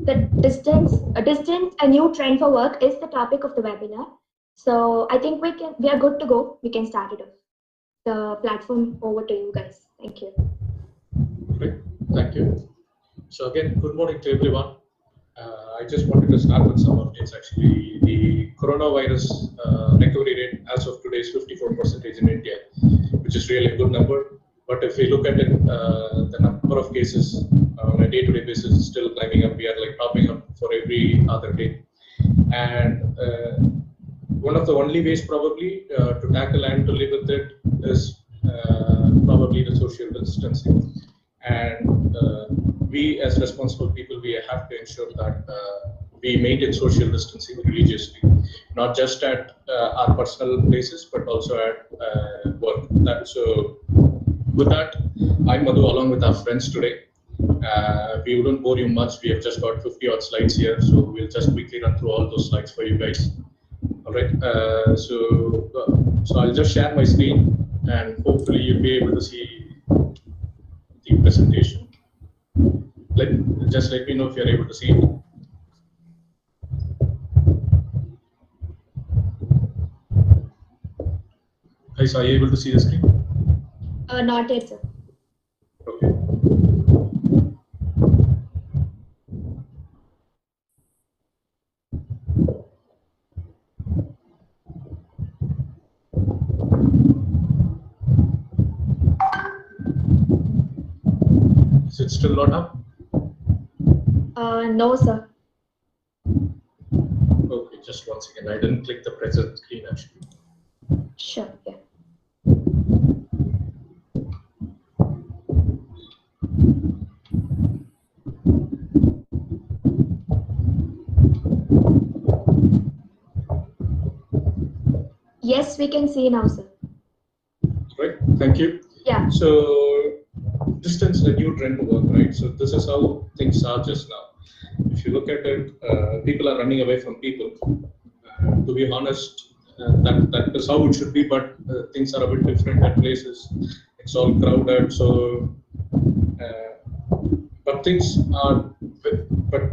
A new trend for work is the topic of the webinar. So I think we are good to go. We can start it off. The platform over to you guys. Thank you. Great, thank you. So again, good morning to everyone. I just wanted to start with some updates. Actually, the coronavirus recovery rate as of today is 54% in India, which is really a good number. But if we look at it, the number of cases on a day-to-day basis is still climbing up. We are like topping up for every other day. And one of the only ways probably to tackle and to live with it is probably the social distancing. And we as responsible people, we have to ensure that we maintain social distancing religiously, not just at our personal places, but also at work. So with that, I'm Madhu along with our friends today. We wouldn't bore you much. We have just got 50 odd slides here, so we'll just quickly run through all those slides for you guys. All right. So I'll just share my screen, and hopefully you'll be able to see the presentation. Just let me know if you're able to see it. Guys, are you able to see the screen? Not yet, sir. Okay. Is it still not up? No, sir. Okay, just 1 second. I didn't click the present screen actually. Sure, yeah. Yes, we can see now, sir. Right, thank you. Yeah. So distance is a new trend to work, right? So this is how things are just now. If you look at it, people are running away from people. To be honest, that is how it should be, but things are a bit different at places. It's all crowded, so but things are, but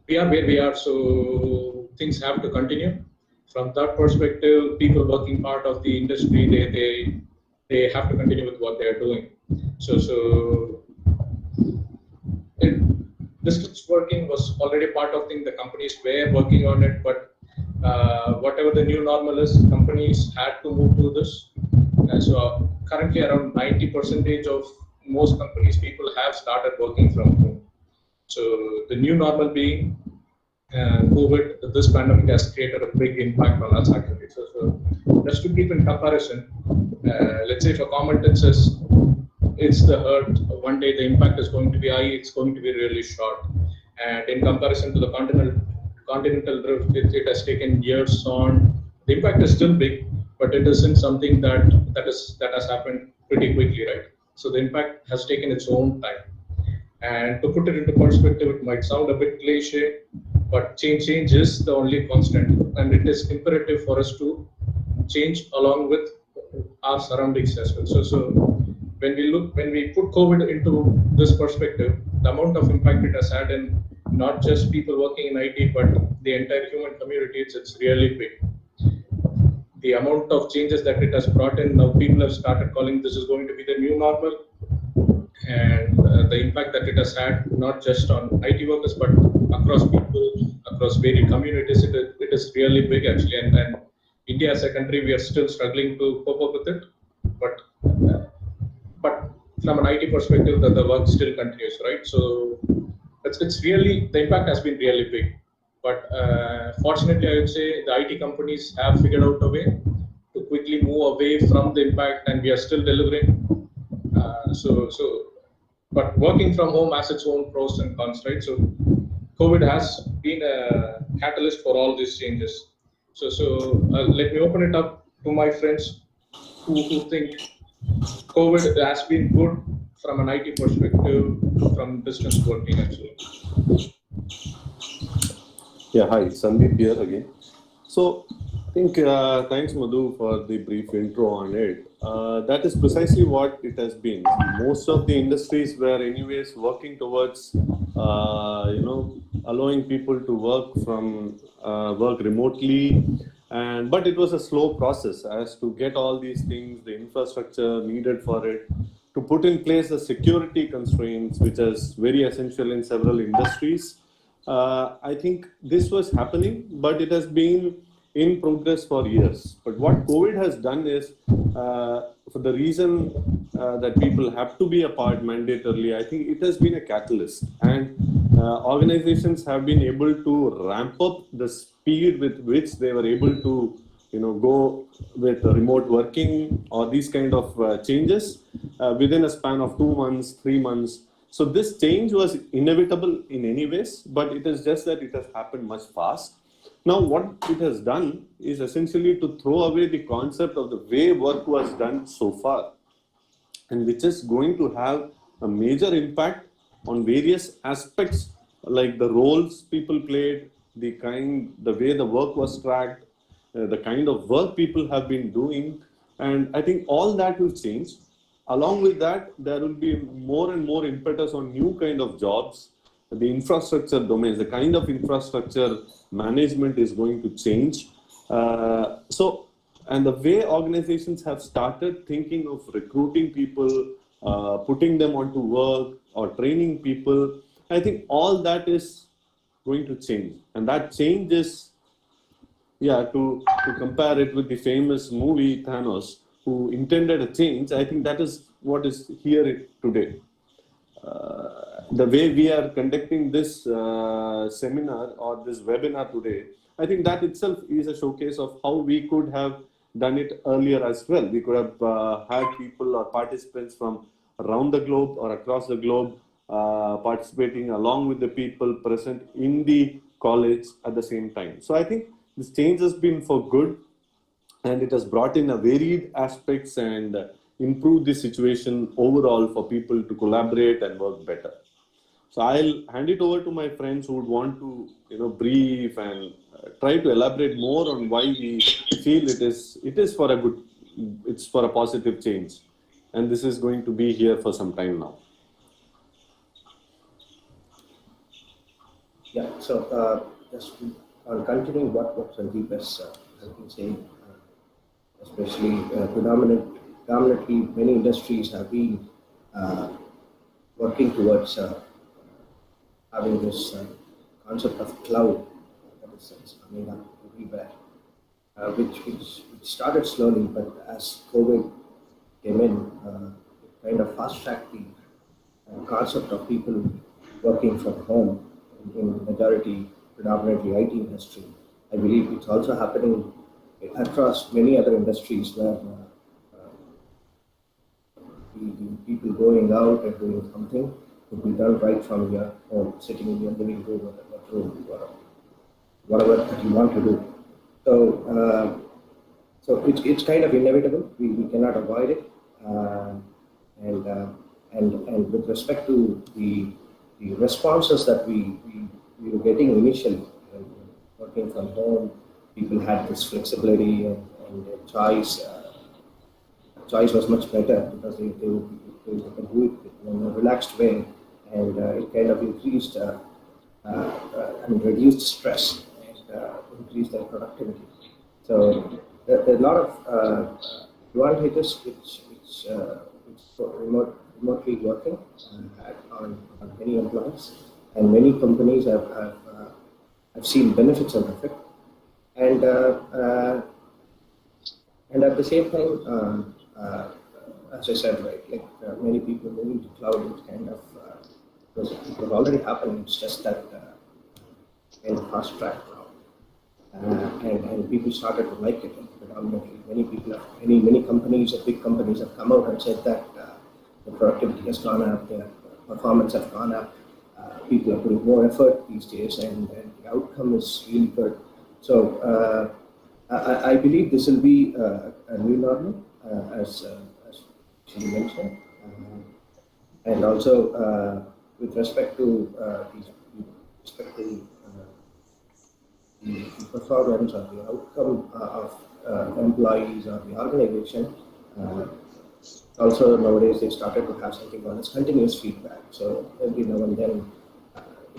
we are where we are, so things have to continue. From that perspective, people working part of the industry, they have to continue with what they are doing. So distance working was already part of things. The companies were working on it, but whatever the new normal is, companies had to move to this. And so currently around 90% of most companies, people have started working from home. So the new normal being COVID, this pandemic has created a big impact on us actually. So just to keep in comparison, let's say for common says it's the hurt, one day the impact is going to be high, it's going to be really short. And in comparison to the continental drift, it has taken years on. The impact is still big, but it isn't something that has happened pretty quickly, right? So the impact has taken its own time. And to put it into perspective, it might sound a bit cliche, but change is the only constant, and it is imperative for us to change along with our surroundings as well. So when we put COVID into this perspective, the amount of impact it has had in not just people working in IT, but the entire human community, it's really big. The amount of changes that it has brought in, now people have started calling this is going to be the new normal. And the impact that it has had, not just on IT workers, but across people, across varied communities, it is really big actually. And India as a country, we are still struggling to cope up with it. But from an IT perspective, the work still continues, right? So it's really, the impact has been really big. But fortunately, I would say the IT companies have figured out a way to quickly move away from the impact, and we are still delivering. But working from home has its own pros and cons, right? So COVID has been a catalyst for all these changes. So let me open it up to my friends who think COVID has been good from an IT perspective, from distance working actually. Yeah, hi, Sandeep here again. So I think thanks Madhu for the brief intro on it. That is precisely what it has been. Most of the industries were anyways working towards allowing people to work remotely, but it was a slow process as to get all these things, the infrastructure needed for it, to put in place the security constraints, which is very essential in several industries. I think this was happening, but it has been in progress for years. But what COVID has done is, for the reason that people have to be apart mandatorily, I think it has been a catalyst. And organizations have been able to ramp up the speed with which they were able to go with remote working or these kind of changes within a span of 2 months, 3 months. So this change was inevitable in any ways, but it is just that it has happened much fast. Now, what it has done is essentially to throw away the concept of the way work was done so far, and which is going to have a major impact on various aspects, like the roles people played, the way the work was tracked, the kind of work people have been doing, and I think all that will change. Along with that, there will be more and more impetus on new kind of jobs, the infrastructure domains, the kind of infrastructure management is going to change. And the way organizations have started thinking of recruiting people, putting them onto work or training people, I think all that is going to change. And that change is, to compare it with the famous movie Thanos, who intended a change, I think that is what is here today. The way we are conducting this seminar or this webinar today, I think that itself is a showcase of how we could have done it earlier as well. We could have had people or participants from around the globe or across the globe participating along with the people present in the college at the same time. So I think this change has been for good, and it has brought in a varied aspects and improved the situation overall for people to collaborate and work better. So I'll hand it over to my friends who would want to brief and try to elaborate more on why we feel it is for a good, it's for a positive change, and this is going to be here for some time now. Yeah, so just on continuing what Sandeep has been saying, especially predominantly many industries have been working towards having this concept of cloud, in a sense, coming up everywhere, which started slowly, but as COVID came in, it kind of fast-tracked the concept of people working from home in majority, predominantly IT industry. I believe it's also happening across many other industries where the people going out and doing something could be done right from your home, sitting in your living room or bedroom, or whatever that you want to do. So it's kind of inevitable. We cannot avoid it. And with respect to the responses that we were getting initially, working from home, people had this flexibility and choice. Choice was much better because they could do it in a relaxed way, and it kind of increased, reduced stress and increased their productivity. So there are a lot of advantages which remotely working on many employees, and many companies have seen benefits out of it, and at the same time, as I said, right, like many people moving to cloud is kind of it was already happening. It's just that kind of fast track now, and people started to like it. Predominantly, many companies, big companies, have come out and said that the productivity has gone up, the performance has gone up. People are putting more effort these days, and the outcome is really good. So I believe this will be a new normal, as she mentioned, and also with respect to the performance or the outcome of employees or the organization. Also nowadays they started to have something called as continuous feedback. So every now and then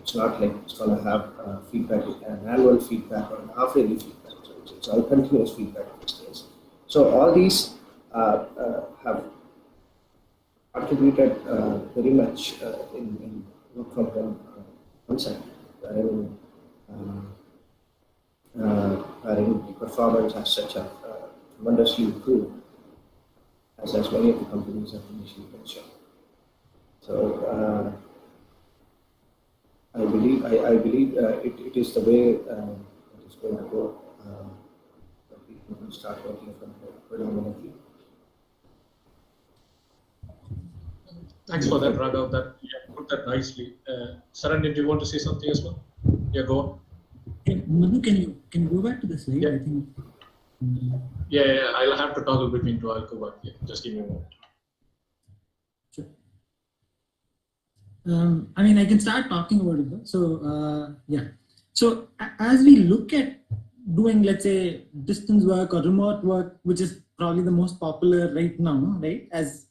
it's not like it's going to have feedback, an annual feedback or an half-yearly feedback. So it's all continuous feedback these days. So all these have contributed very much in work from home concept, wherein the performance as such have tremendously improved, as many of the companies have initially mentioned. So I believe it is the way it is going to go. That people will start working from home predominantly. Thanks for that, Raghav. That you put that nicely. Saran, do you want to say something as well? Yeah, go on. Hey, Madhu, can you go back to the slide? Yeah. I think. Yeah, I'll have to toggle between two. I'll go back. Yeah, just give me a moment. Sure. I mean, I can start talking about it though. So yeah. So as we look at doing, let's say, distance work or remote work, which is probably the most popular right now, right? As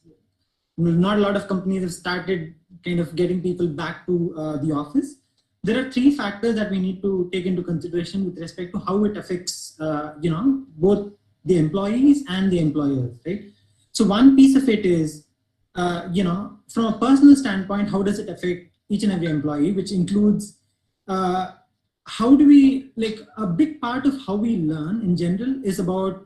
not a lot of companies have started kind of getting people back to the office. There are three factors that we need to take into consideration with respect to how it affects, both the employees and the employers, right? So one piece of it is, from a personal standpoint, how does it affect each and every employee, which includes how do we, like, a big part of how we learn in general is about,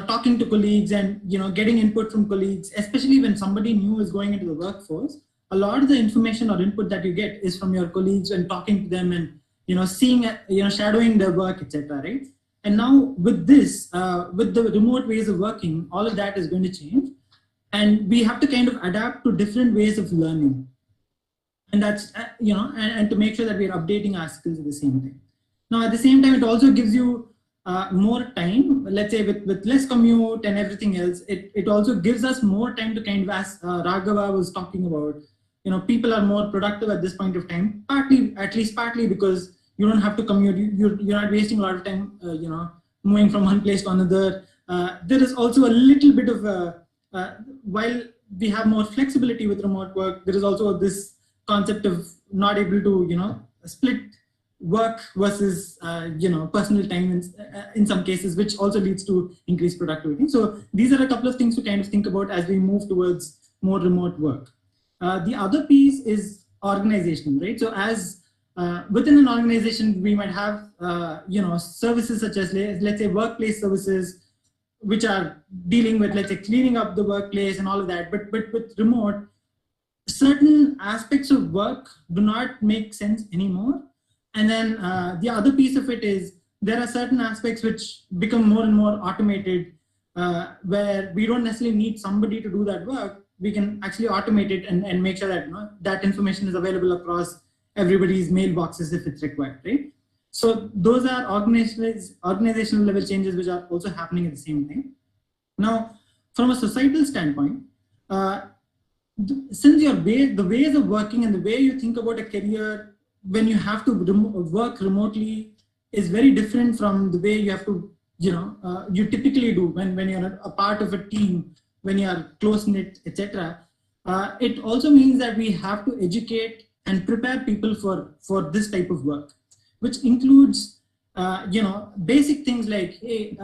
talking to colleagues and, getting input from colleagues, especially when somebody new is going into the workforce. A lot of the information or input that you get is from your colleagues and talking to them and, seeing, shadowing their work, etc. Right? And now with this, with the remote ways of working, all of that is going to change. And we have to kind of adapt to different ways of learning. And that's, and to make sure that we're updating our skills at the same time. Now, at the same time, it also gives you more time, let's say with less commute and everything else, it also gives us more time to kind of, as Raghava was talking about, people are more productive at this point of time, at least partly because you don't have to commute, you're not wasting a lot of time, moving from one place to another. There is also a little bit of, while we have more flexibility with remote work, there is also this concept of not able to, split work versus personal time in some cases, which also leads to increased productivity. So these are a couple of things to kind of think about as we move towards more remote work. The other piece is organizational, right? So as within an organization, we might have services such as, let's say, workplace services, which are dealing with, let's say, cleaning up the workplace and all of that. But with remote, certain aspects of work do not make sense anymore. And then the other piece of it is there are certain aspects which become more and more automated, where we don't necessarily need somebody to do that work. We can actually automate it and make sure that that information is available across everybody's mailboxes if it's required, right? So those are organizational level changes which are also happening at the same time. Now, from a societal standpoint, since the ways of working and the way you think about a career when you have to work remotely is very different from the way you have to, you typically do when you're a part of a team, when you are close-knit, etc. It also means that we have to educate and prepare people for this type of work, which includes, basic things like, hey,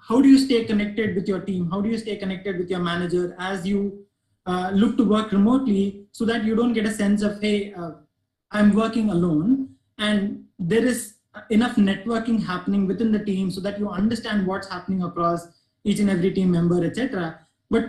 how do you stay connected with your team? How do you stay connected with your manager as you look to work remotely, so that you don't get a sense of, hey, I'm working alone, and there is enough networking happening within the team so that you understand what's happening across each and every team member, etc. But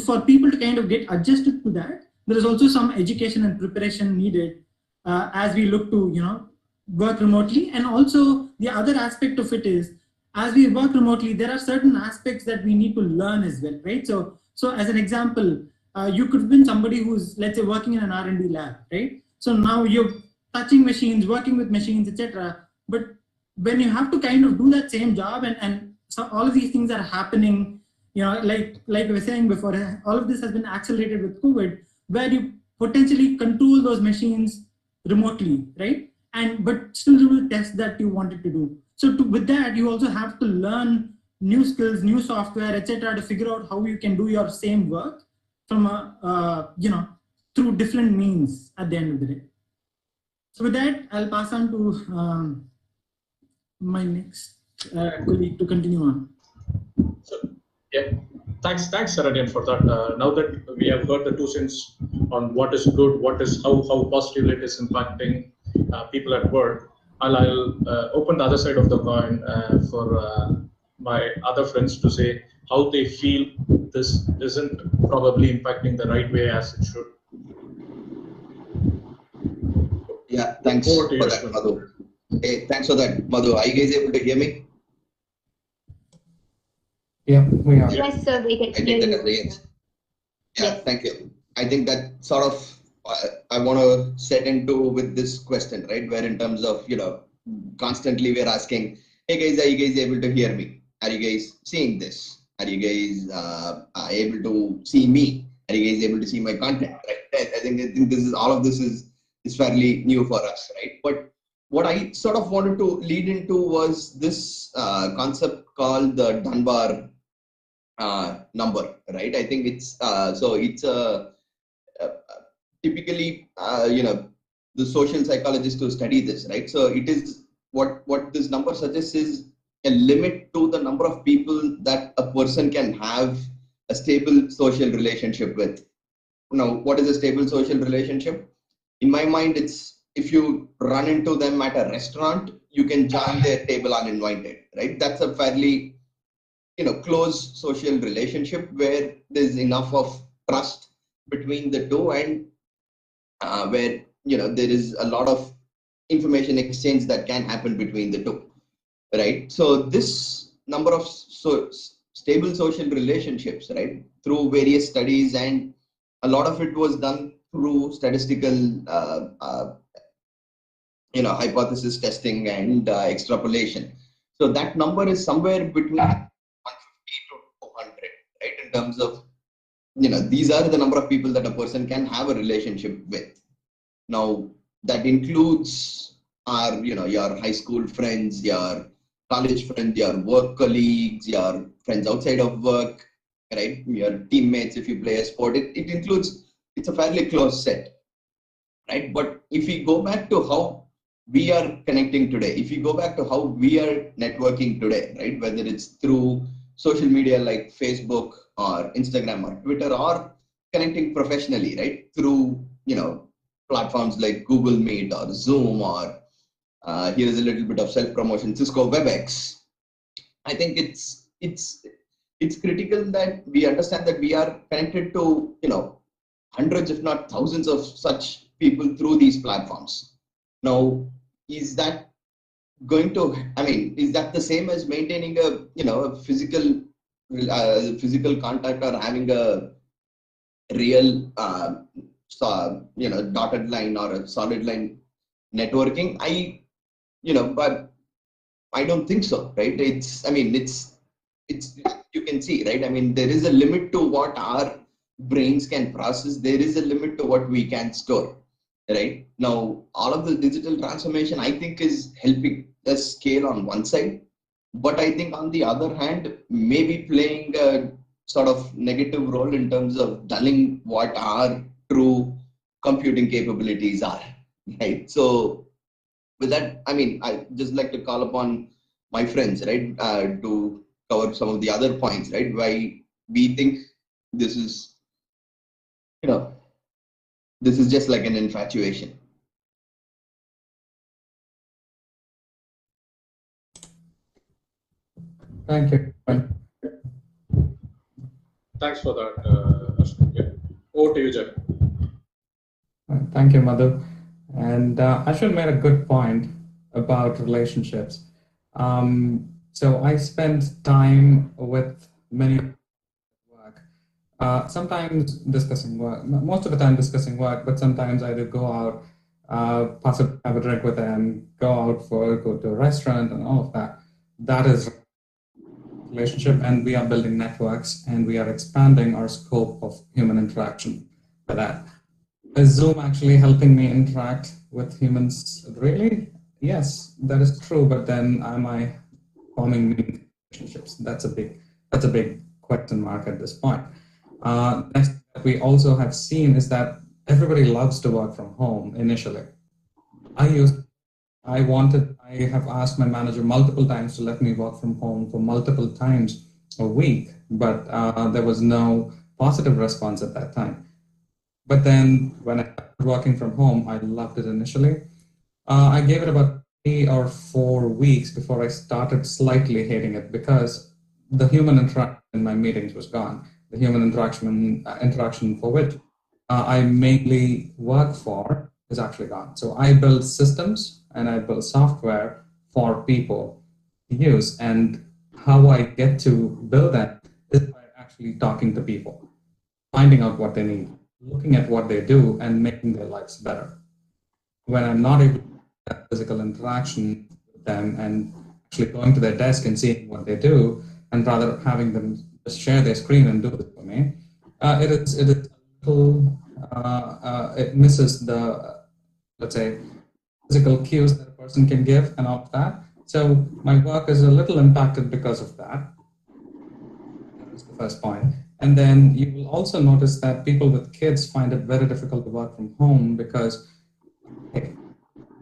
for people to kind of get adjusted to that, there is also some education and preparation needed as we look to, work remotely. And also the other aspect of it is, as we work remotely, there are certain aspects that we need to learn as well, right? So as an example, you could have been somebody who's, let's say, working in an R&D lab, right? So now you're touching machines, working with machines, etc. But when you have to kind of do that same job, and so all of these things are happening, like I was saying before, all of this has been accelerated with COVID, where you potentially control those machines remotely, right? But still do the tests that you wanted to do. So with that, you also have to learn new skills, new software, etc., to figure out how you can do your same work from through different means at the end of the day. So with that, I'll pass on to my next colleague to continue on. So, yeah, thanks, Saradian, for that. Now that we have heard the 2 cents on what is good, what is how positive it is impacting people at work, I'll open the other side of the coin for my other friends to say how they feel this isn't probably impacting the right way as it should. Yeah, thanks Over to for you, that, Ashwin. Madhu. Hey, thanks for that, Madhu. Are you guys able to hear me? Yeah, we are. Yes, sir, we can I hear take that as a you. yes. Yeah, Yes. thank you. I think that sort of I want to set into with this question, right? Where in terms of, constantly we're asking, hey guys, are you guys able to hear me? Are you guys seeing this? Are you guys able to see me? Are you guys able to see my content? Right? I think this is all of this is fairly new for us, right? But what I sort of wanted to lead into was this concept called the Dunbar number, right? I think it's so it's typically the social psychologists who study this, right? So it is what this number suggests is a limit to the number of people that a person can have a stable social relationship with. Now, what is a stable social relationship? In my mind, it's if you run into them at a restaurant, you can join their table uninvited, right? That's a fairly close social relationship where there's enough of trust between the two, and where there is a lot of information exchange that can happen between the two, right? So this number of stable social relationships, right, through various studies, and a lot of it was done through statistical hypothesis testing and extrapolation. So that number is somewhere between 150 to 200, right? In terms of, these are the number of people that a person can have a relationship with. Now, that includes your high school friends, your college friends, your work colleagues, your friends outside of work, right? Your teammates, if you play a sport, it includes, it's a fairly close set, right? But if we go back to how we are connecting today, if you go back to how we are networking today, right, whether it's through social media like Facebook or Instagram or Twitter, or connecting professionally, right, through platforms like Google Meet or Zoom, or here is a little bit of self-promotion, Cisco WebEx. I think it's critical that we understand that we are connected to hundreds, if not thousands, of such people through these platforms. Now, is that going to? I mean, is that the same as maintaining a physical contact, or having a real dotted line or a solid line networking? But I don't think so, right? It's you can see, right? I mean, there is a limit to what our brains can process. There is a limit to what we can store, right? Now, all of the digital transformation, I think, is helping us scale on one side, but I think on the other hand, maybe playing a sort of negative role in terms of dulling what our true computing capabilities are, right? So with that, I mean, I just like to call upon my friends, right, to cover some of the other points, right? Why we think this is, this is just like an infatuation. Thank you. Thanks for that, Ashwin. Yeah. Over to you, Jeff. Thank you, Madhu. And Ashwin made a good point about relationships. So I spend time with many work, sometimes discussing work, most of the time discussing work, but sometimes I do go out, possibly have a drink with them, go to a restaurant and all of that. That is relationship, and we are building networks, and we are expanding our scope of human interaction for that. Is Zoom actually helping me interact with humans? Really? Yes, that is true. But then, am I forming meaningful relationships? That's a big question mark at this point. Next, we also have seen is that everybody loves to work from home initially. I have asked my manager multiple times to let me work from home for multiple times a week, but there was no positive response at that time. But then when I started working from home, I loved it initially. I gave it about 3 or 4 weeks before I started slightly hating it because the human interaction in my meetings was gone. The human interaction for which I mainly work for is actually gone. So I build systems and I build software for people to use. And how I get to build that is by actually talking to people, finding out what they need, looking at what they do, and making their lives better. When I'm not able to have physical interaction with them and actually going to their desk and seeing what they do, and rather having them just share their screen and do it for me, it is a little, it misses the, let's say, physical cues that a person can give and all of that. So my work is a little impacted because of that. That is the first point. And then you will also notice that people with kids find it very difficult to work from home because, hey,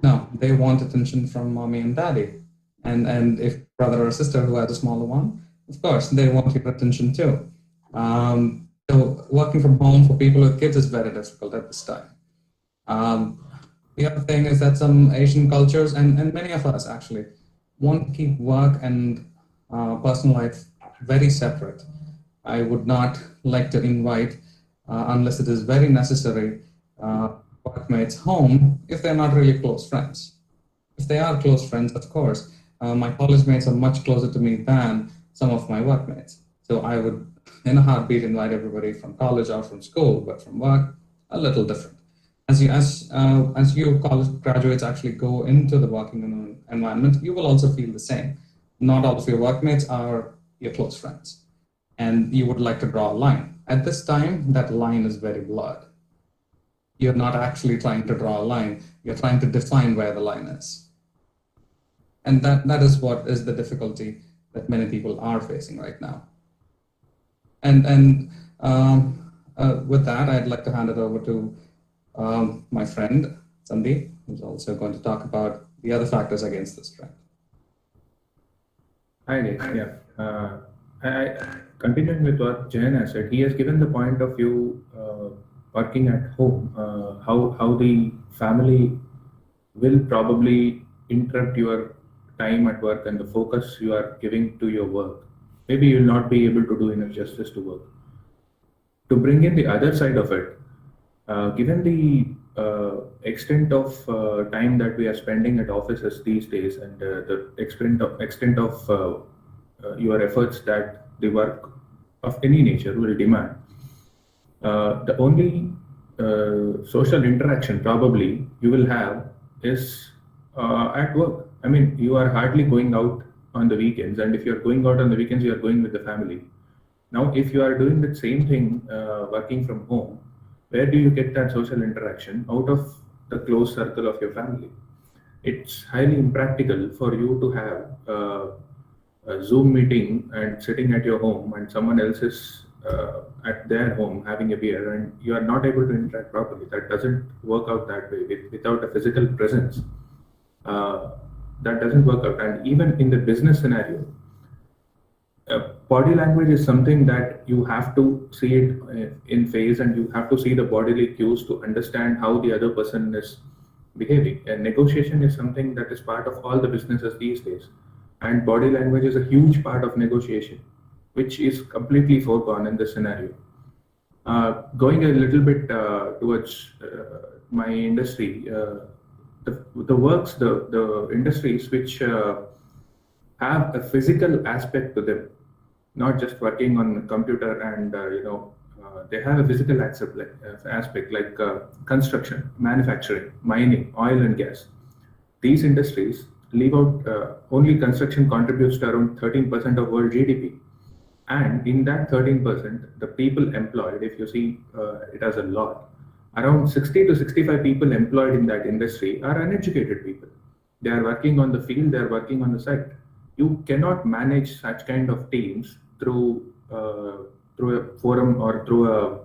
no, they want attention from mommy and daddy. And if brother or sister who has a smaller one, of course, they want your attention too. So working from home for people with kids is very difficult at this time. The other thing is that some Asian cultures, and many of us actually, want to keep work and personal life very separate. I would not like to invite, unless it is very necessary, workmates home if they're not really close friends. If they are close friends, of course, my college mates are much closer to me than some of my workmates. So I would, in a heartbeat, invite everybody from college or from school, but from work, a little different. As you college graduates actually go into the working environment, you will also feel the same. Not all of your workmates are your close friends, and you would like to draw a line. At this time, that line is very blurred. You're not actually trying to draw a line, you're trying to define where the line is. And that is what is the difficulty that many people are facing right now. And with that, I'd like to hand it over to my friend, Sandeep, who's also going to talk about the other factors against this trend. Hi, guys. Yeah. Continuing with what Jayan has said, he has given the point of view working at home, how the family will probably interrupt your time at work and the focus you are giving to your work. Maybe you'll not be able to do enough justice to work. To bring in the other side of it, given the extent of time that we are spending at offices these days and the extent of your efforts that the work of any nature will demand, the only social interaction probably you will have is at work. I mean, you are hardly going out on the weekends, and if you are going out on the weekends, you are going with the family. Now, if you are doing the same thing working from home, where do you get that social interaction out of the close circle of your family? It's highly impractical for you to have a Zoom meeting and sitting at your home and someone else is at their home having a beer and you are not able to interact properly. That doesn't work out that way without a physical presence. That doesn't work out. And even in the business scenario, body language is something that you have to see it in face and you have to see the bodily cues to understand how the other person is behaving. And negotiation is something that is part of all the businesses these days. And body language is a huge part of negotiation, which is completely foregone in this scenario. Going a little bit towards my industry, the industries which have a physical aspect to them, not just working on the computer and they have a physical aspect like construction, manufacturing, mining, oil and gas. These industries leave out only construction contributes to around 13% of world GDP. And in that 13%, the people employed, if you see it as a lot, around 60 to 65 people employed in that industry are uneducated people. They are working on the field, they are working on the site. You cannot manage such kind of teams through a forum or through a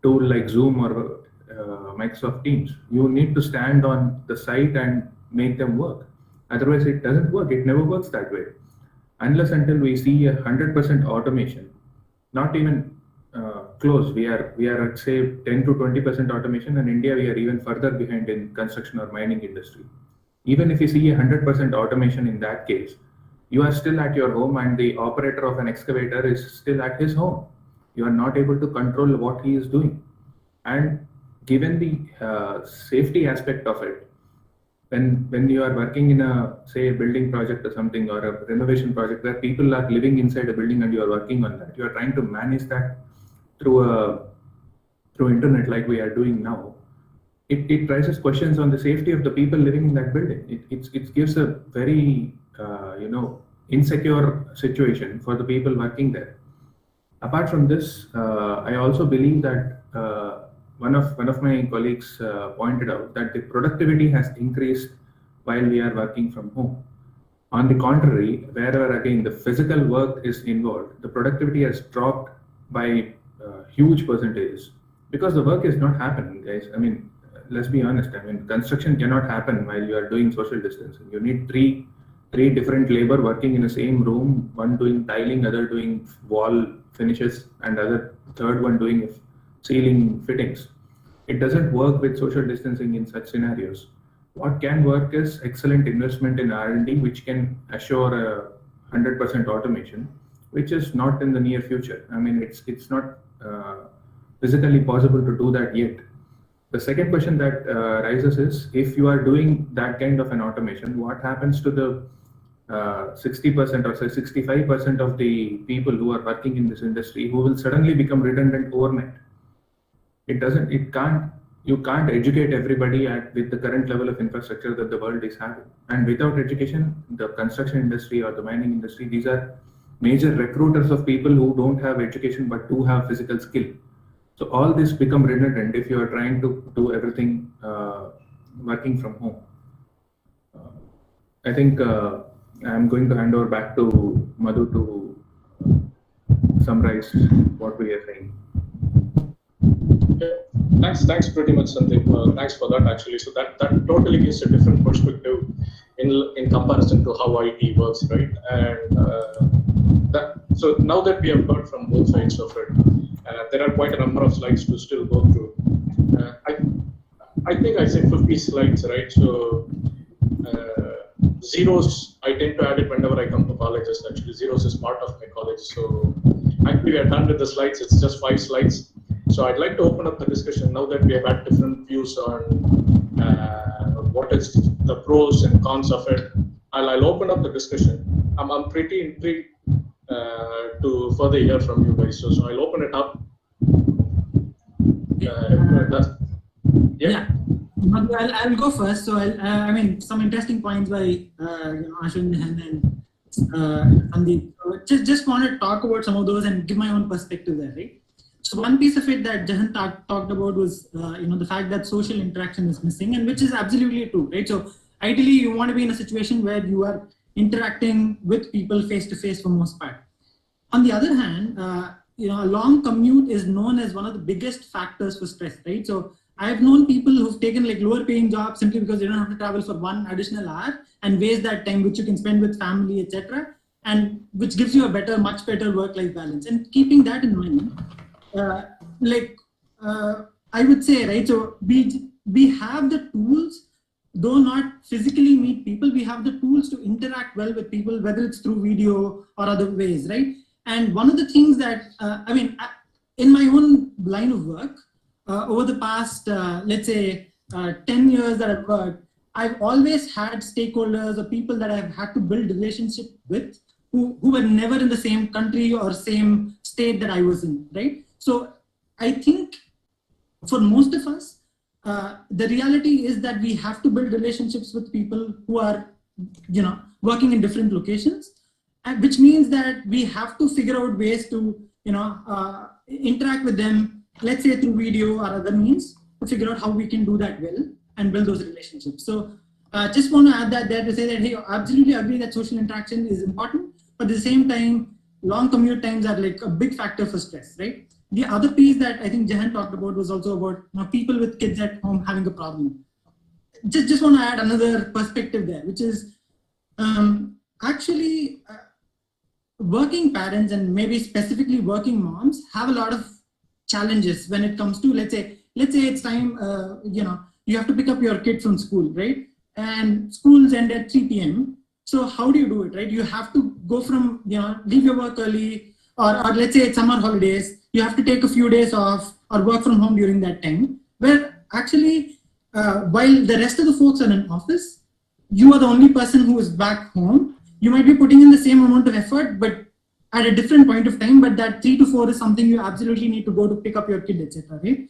tool like Zoom or Microsoft Teams. You need to stand on the site and make them work. Otherwise, it doesn't work. It never works that way. Unless until we see 100% automation, not even close. We are at say 10 to 20% automation, and India we are even further behind in construction or mining industry. Even if you see 100% automation in that case, you are still at your home, and the operator of an excavator is still at his home. You are not able to control what he is doing. And given the safety aspect of it, when you are working in a say a building project or something, or a renovation project where people are living inside a building and you are working on that, you are trying to manage that through internet like we are doing now. It raises questions on the safety of the people living in that building. It gives a very insecure situation for the people working there. Apart from this, I also believe that one of my colleagues pointed out that the productivity has increased while we are working from home. On the contrary, wherever again the physical work is involved, the productivity has dropped by huge percentages because the work is not happening, guys. I mean, let's be honest. I mean, construction cannot happen while you are doing social distancing. You need three different labor working in the same room, one doing tiling, other doing wall finishes, and third one doing ceiling fittings. It doesn't work with social distancing in such scenarios. What can work is excellent investment in R&D, which can assure 100% automation, which is not in the near future. I mean, it's not physically possible to do that yet. The second question that rises is, if you are doing that kind of an automation, what happens to the 60% or say 65% of the people who are working in this industry who will suddenly become redundant overnight? You can't educate everybody with the current level of infrastructure that the world is having. And without education, the construction industry or the mining industry, these are major recruiters of people who don't have education but do have physical skill. So all this become redundant if you are trying to do everything working from home. I think I'm going to hand over back to Madhu to summarize what we are saying. Yeah. Thanks pretty much, Sandeep. Thanks for that actually. So that totally gives a different perspective in comparison to how IT works, right? And so now that we have heard from both sides of it, there are quite a number of slides to still go through. I think I said 50 slides, right? So zeros, I tend to add it whenever I come to colleges. Actually, zeros is part of my college. So actually, we are done with the slides. It's just 5 slides. So I'd like to open up the discussion now that we have had different views on what is the pros and cons of it. I'll open up the discussion. I'm pretty intrigued to further hear from you guys. So I'll open it up. Yeah. I'll go first. So I mean, some interesting points by Ashwin and Sandeep. Just want to talk about some of those and give my own perspective there, right? So one piece of it that Jahan talked about was the fact that social interaction is missing, and which is absolutely true, right? So ideally, you want to be in a situation where you are interacting with people face to face for most part. On the other hand, a long commute is known as one of the biggest factors for stress, right? So I've known people who've taken like lower paying jobs simply because they don't have to travel for 1 additional hour and waste that time which you can spend with family, etc., and which gives you a much better work-life balance. And keeping that in mind, I would say, right, so we have the tools, though not physically meet people, we have the tools to interact well with people, whether it's through video or other ways, right? And one of the things that, in my own line of work, over the past, 10 years that I've worked, I've always had stakeholders or people that I've had to build relationship with who were never in the same country or same state that I was in, right? So I think for most of us, the reality is that we have to build relationships with people who are, working in different locations, which means that we have to figure out ways to, interact with them, let's say through video or other means, to figure out how we can do that well and build those relationships. So just want to add that there to say that, hey, I absolutely agree that social interaction is important, but at the same time, long commute times are like a big factor for stress, right? the other piece that I think Jahan talked about was also about people with kids at home having a problem. Just want to add another perspective there, which is actually working parents and maybe specifically working moms have a lot of challenges when it comes to, let's say it's time, you have to pick up your kid from school, right? And schools end at 3 p.m. So how do you do it, right? You have to go from, leave your work early, or let's say it's summer holidays, you have to take a few days off or work from home during that time, where actually, while the rest of the folks are in office, you are the only person who is back home. You might be putting in the same amount of effort, but at a different point of time, but that 3 to 4 is something you absolutely need to go to pick up your kid, etc. Right?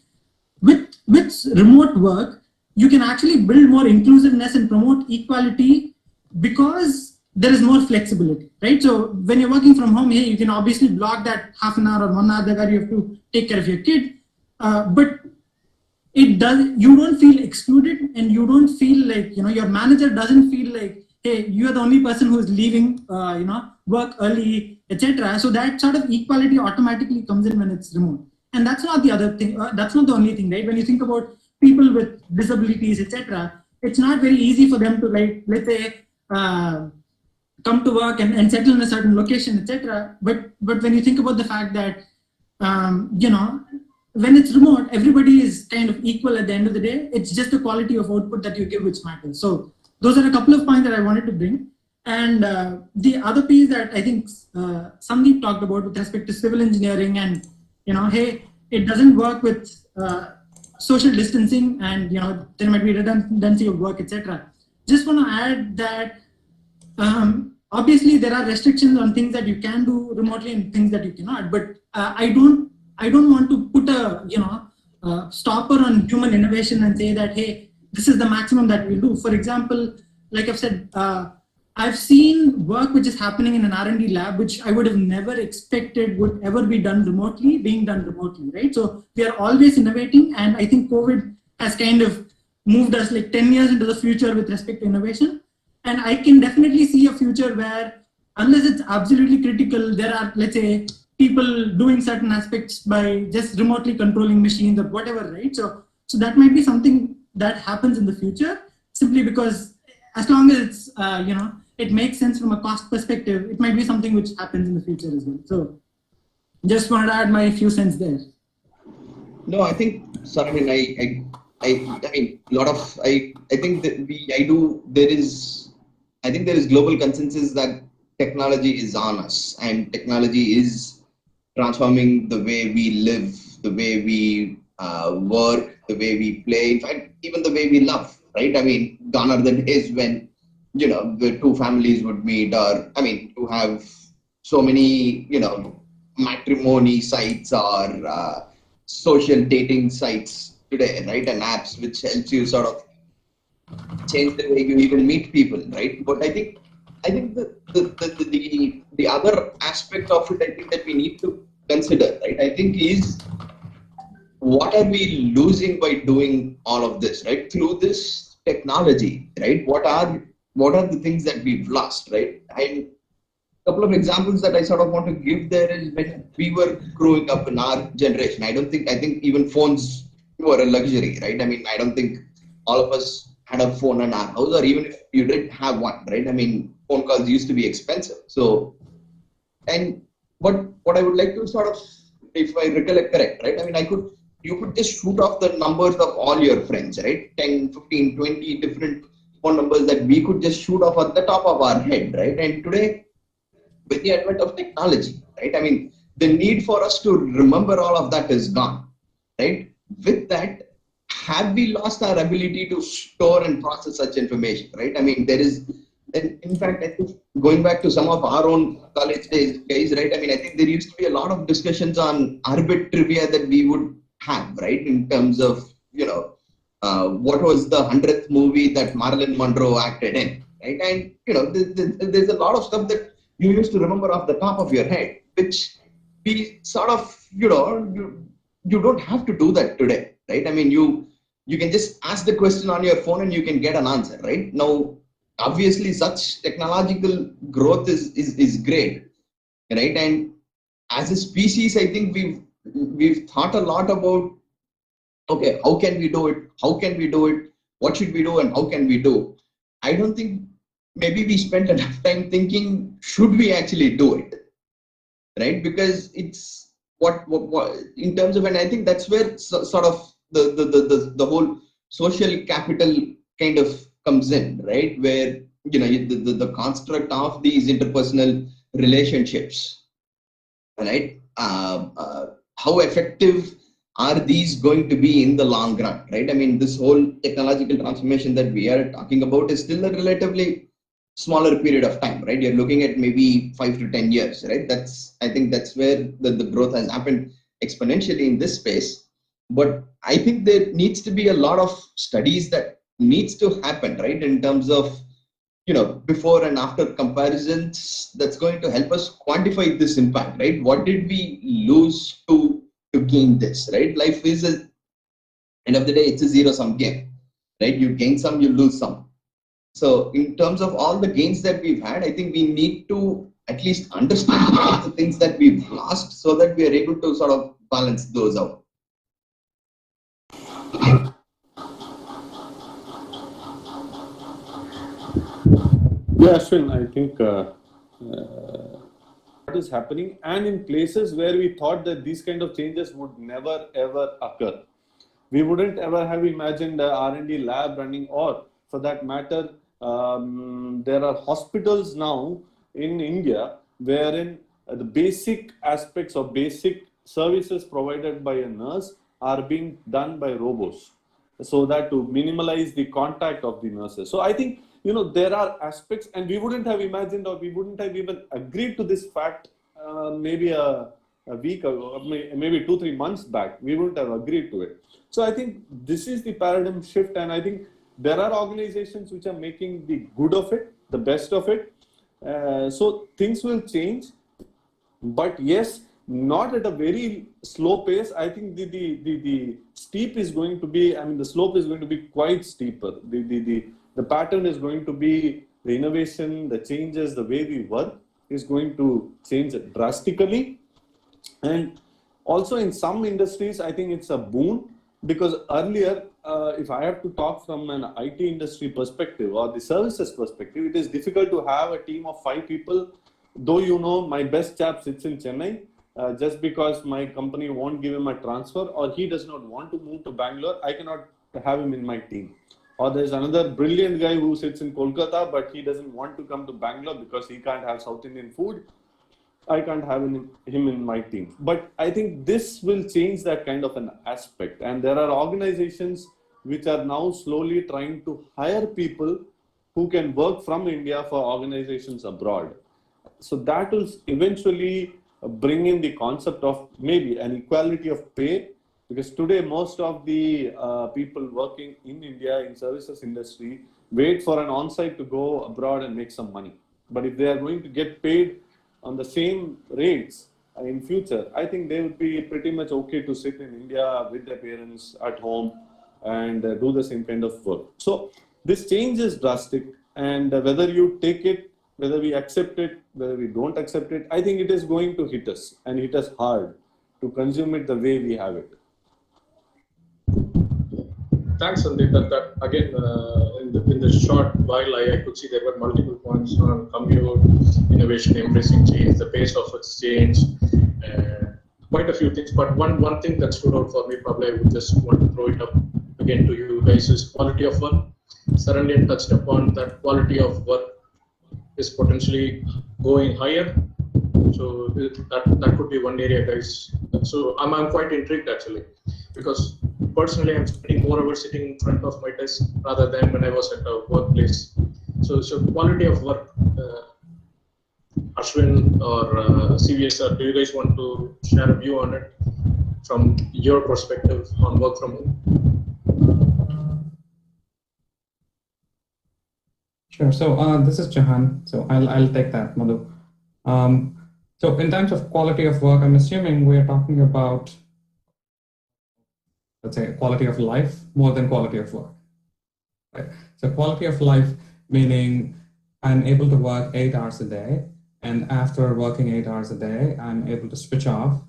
With remote work, you can actually build more inclusiveness and promote equality because there is more flexibility, right? So when you're working from home here, you can obviously block that half an hour or 1 hour where you have to take care of your kid, but you don't feel excluded, and you don't feel like, your manager doesn't feel like, hey, you are the only person who is leaving, work early, etc. So that sort of equality automatically comes in when it's remote. And that's not the other thing. That's not the only thing, right? When you think about people with disabilities, etc., it's not very easy for them to, like, let's say, come to work and settle in a certain location, etc. But when you think about the fact that, when it's remote, everybody is kind of equal at the end of the day. It's just the quality of output that you give which matters. So those are a couple of points that I wanted to bring. And the other piece that I think Sandeep talked about with respect to civil engineering and, hey, it doesn't work with social distancing, and, there might be redundancy of work, etc. Just want to add that obviously there are restrictions on things that you can do remotely and things that you cannot, but I don't want to put a stopper on human innovation and say that, hey, this is the maximum that we'll do. For example, like I've said, I've seen work which is happening in an R&D lab, which I would have never expected would ever be done remotely, being done remotely, right? So we are always innovating, and I think COVID has kind of moved us like 10 years into the future with respect to innovation. And I can definitely see a future where, unless it's absolutely critical, there are, let's say, people doing certain aspects by just remotely controlling machines or whatever, right? So that might be something that happens in the future, simply because as long as it's, it makes sense from a cost perspective, it might be something which happens in the future as well. So just wanted to add my few cents there. No, I think, sorry, I mean, I mean, a lot of, I think that I think there is global consensus that technology is on us, and technology is transforming the way we live, the way we work, the way we play, in fact, even the way we love, right? I mean, gone are the days when, the two families would meet, or, I mean, to have so many, matrimony sites or social dating sites today, right? And apps which helps you sort of change the way you even meet people, right? But I think the other aspect of it, I think that we need to consider, right? I think is, what are we losing by doing all of this, right? Through this technology, right? What are the things that we've lost, right? And a couple of examples that I sort of want to give there is, when we were growing up in our generation, I think even phones were a luxury, right? I mean, I don't think all of us had a phone in our house, or even if you didn't have one, right? I mean, phone calls used to be expensive. So, and what I would like to sort of, if I recollect correct, right? I mean, you could just shoot off the numbers of all your friends, right? 10, 15, 20 different phone numbers that we could just shoot off at the top of our head, right? And today, with the advent of technology, right? I mean, the need for us to remember all of that is gone, right? With that, have we lost our ability to store and process such information, right? I mean, there is, in fact, I think going back to some of our own college days, guys, right? I mean, I think there used to be a lot of discussions on Arbit trivia that we would have, right? In terms of, what was the 100th movie that Marilyn Monroe acted in, right? And, there's a lot of stuff that you used to remember off the top of your head, which we sort of, you don't have to do that today, right? I mean, you can just ask the question on your phone and you can get an answer, right? Now, obviously, such technological growth is great, right? And as a species, I think we've thought a lot about, okay, how can we do it? How can we do it? What should we do and how can we do? I don't think maybe we spent enough time thinking, should we actually do it? Right? Because it's what in terms of, and I think that's where sort of the whole social capital kind of comes in, right? Where, the construct of these interpersonal relationships, right? How effective are these going to be in the long run, right? I mean, this whole technological transformation that we are talking about is still a relatively smaller period of time, right? You're looking at maybe 5 to 10 years, right? I think that's where the growth has happened exponentially in this space. But I think there needs to be a lot of studies that needs to happen, right? In terms of, before and after comparisons, that's going to help us quantify this impact, right? What did we lose to gain this, right? Life is end of the day, it's a zero-sum game, right? You gain some, you lose some. So in terms of all the gains that we've had, I think we need to at least understand all the things that we've lost so that we are able to sort of balance those out. Yeah, Ashwin, I think what is happening, and in places where we thought that these kind of changes would never ever occur. We wouldn't ever have imagined a R&D lab running, or for that matter, there are hospitals now in India wherein the basic aspects or basic services provided by a nurse are being done by robots, so that to minimize the contact of the nurses. So I think, there are aspects, and we wouldn't have imagined, or we wouldn't have even agreed to this fact maybe a week ago, maybe 2-3 months back. We wouldn't have agreed to it. So I think this is the paradigm shift, and I think there are organizations which are making the good of it, the best of it. So things will change, but yes, not at a very slow pace. I think the steep is going to be, the slope is going to be quite steeper. The pattern is going to be the innovation, the changes, the way we work is going to change drastically. And also in some industries, I think it's a boon, because earlier, if I have to talk from an IT industry perspective or the services perspective, it is difficult to have a team of 5 people. Though, my best chap sits in Chennai, just because my company won't give him a transfer, or he does not want to move to Bangalore, I cannot have him in my team. Or there's another brilliant guy who sits in Kolkata, but he doesn't want to come to Bangalore because he can't have South Indian food. I can't have him in my team. But I think this will change that kind of an aspect. And there are organizations which are now slowly trying to hire people who can work from India for organizations abroad. So that will eventually bring in the concept of maybe an equality of pay, because today most of the people working in India in services industry wait for an on-site to go abroad and make some money. But if they are going to get paid on the same rates in future, I think they would be pretty much okay to sit in India with their parents at home and do the same kind of work. So this change is drastic, and whether you take it, whether we accept it, whether we don't accept it, I think it is going to hit us, and hit us hard to consume it the way we have it. Thanks, Sandeep. That again, in the short while, I could see there were multiple points on commute, innovation, embracing change, the pace of its change, quite a few things. But one thing that stood out for me, probably I would just want to throw it up again to you guys, is quality of work. Saranyan touched upon that quality of work is potentially going higher. So that could be one area, guys. So I'm quite intrigued actually, because personally I'm spending more hours sitting in front of my desk rather than when I was at a workplace. So quality of work, Ashwin or CVS, do you guys want to share a view on it from your perspective on work from home? Sure. So this is Jahan. So I'll take that, Madhu. So in terms of quality of work, I'm assuming we're talking about, let's say, quality of life more than quality of work. Right? So quality of life meaning I'm able to work 8 hours a day, and after working 8 hours a day, I'm able to switch off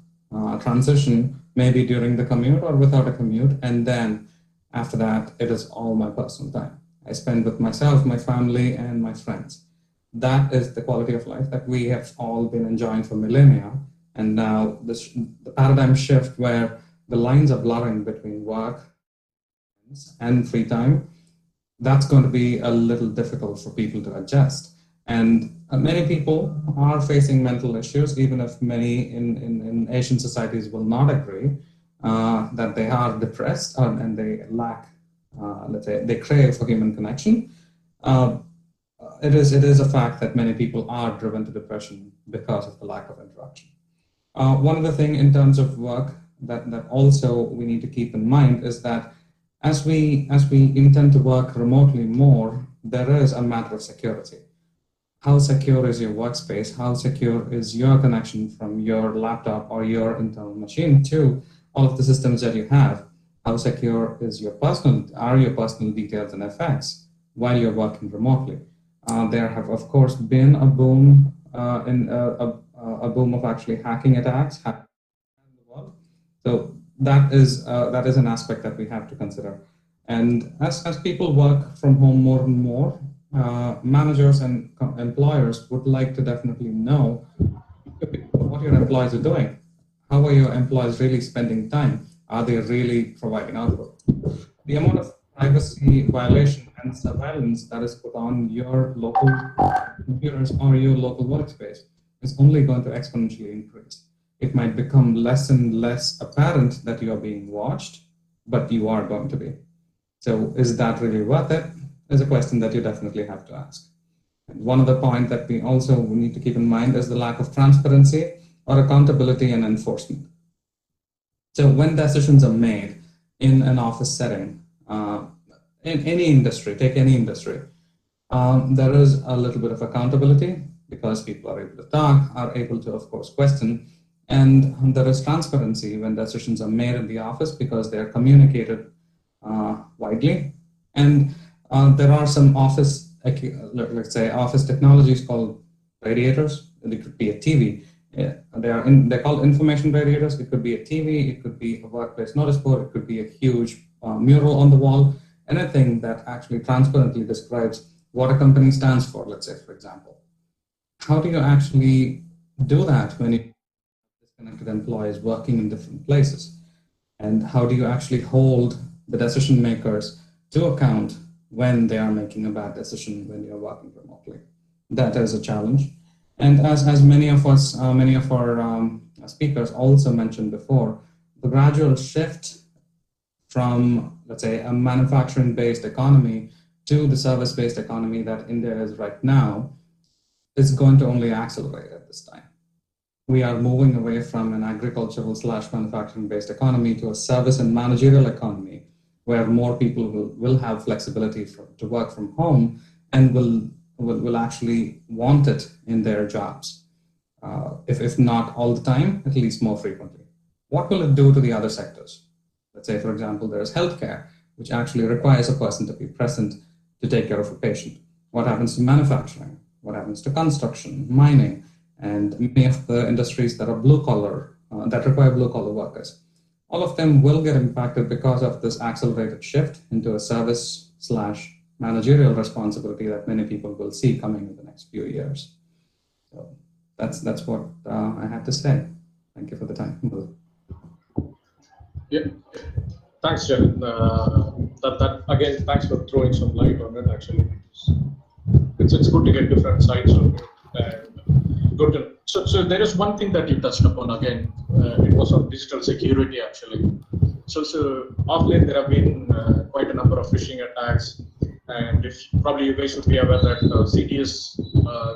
transition, maybe during the commute or without a commute, and then after that, it is all my personal time. I spend with myself, my family, and my friends. That is the quality of life that we have all been enjoying for millennia. And now the paradigm shift where the lines are blurring between work and free time, that's going to be a little difficult for people to adjust. And many people are facing mental issues, even if many in Asian societies will not agree that they are depressed and they lack, let's say, they crave for human connection. It is a fact that many people are driven to depression because of the lack of interaction. One other thing in terms of work that also we need to keep in mind is that as we intend to work remotely more, there is a matter of security. How secure is your workspace? How secure is your connection from your laptop or your internal machine to all of the systems that you have? How secure is your personal details and effects while you're working remotely? There have, of course, been a boom a boom of actually hacking attacks happening in the world. So that is an aspect that we have to consider. And as people work from home more and more, managers and employers would like to definitely know what your employees are doing. How are your employees really spending time? Are they really providing output? The amount of privacy violation and surveillance that is put on your local computers or your local workspace is only going to exponentially increase. It might become less and less apparent that you are being watched, but you are going to be. So is that really worth it? Is a question that you definitely have to ask. And one other point that we also need to keep in mind is the lack of transparency or accountability and enforcement. So when decisions are made in an office setting, in any industry, take any industry, there is a little bit of accountability because people are able to talk, are able to, of course, question, and there is transparency when decisions are made in the office because they are communicated widely. And there are some office, let's say, office technologies called radiators. It could be a TV. They're called information radiators. It could be a TV. It could be a workplace notice board. It could be a huge mural on the wall. Anything that actually transparently describes what a company stands for, let's say, for example. How do you actually do that when you have disconnected employees working in different places? And how do you actually hold the decision makers to account when they are making a bad decision when you're working remotely? That is a challenge. And as many of us, many of our speakers also mentioned before, the gradual shift from, let's say, a manufacturing-based economy to the service-based economy that India is right now is going to only accelerate at this time. We are moving away from an agricultural / manufacturing-based economy to a service and managerial economy where more people will have flexibility to work from home and will actually want it in their jobs. If not all the time, at least more frequently. What will it do to the other sectors? Let's say, for example, there is healthcare, which actually requires a person to be present to take care of a patient. What happens to manufacturing? What happens to construction, mining, and many of the industries that are blue collar, that require blue collar workers? All of them will get impacted because of this accelerated shift into a service / managerial responsibility that many people will see coming in the next few years. So that's what I have to say. Thank you for the time. Yeah, thanks, Jen. That again, thanks for throwing some light on it. Actually, it's good to get different sides of it. And good to, so there is one thing that you touched upon again. It was on digital security actually. So of late there have been quite a number of phishing attacks, and if probably you guys should be aware that CTS,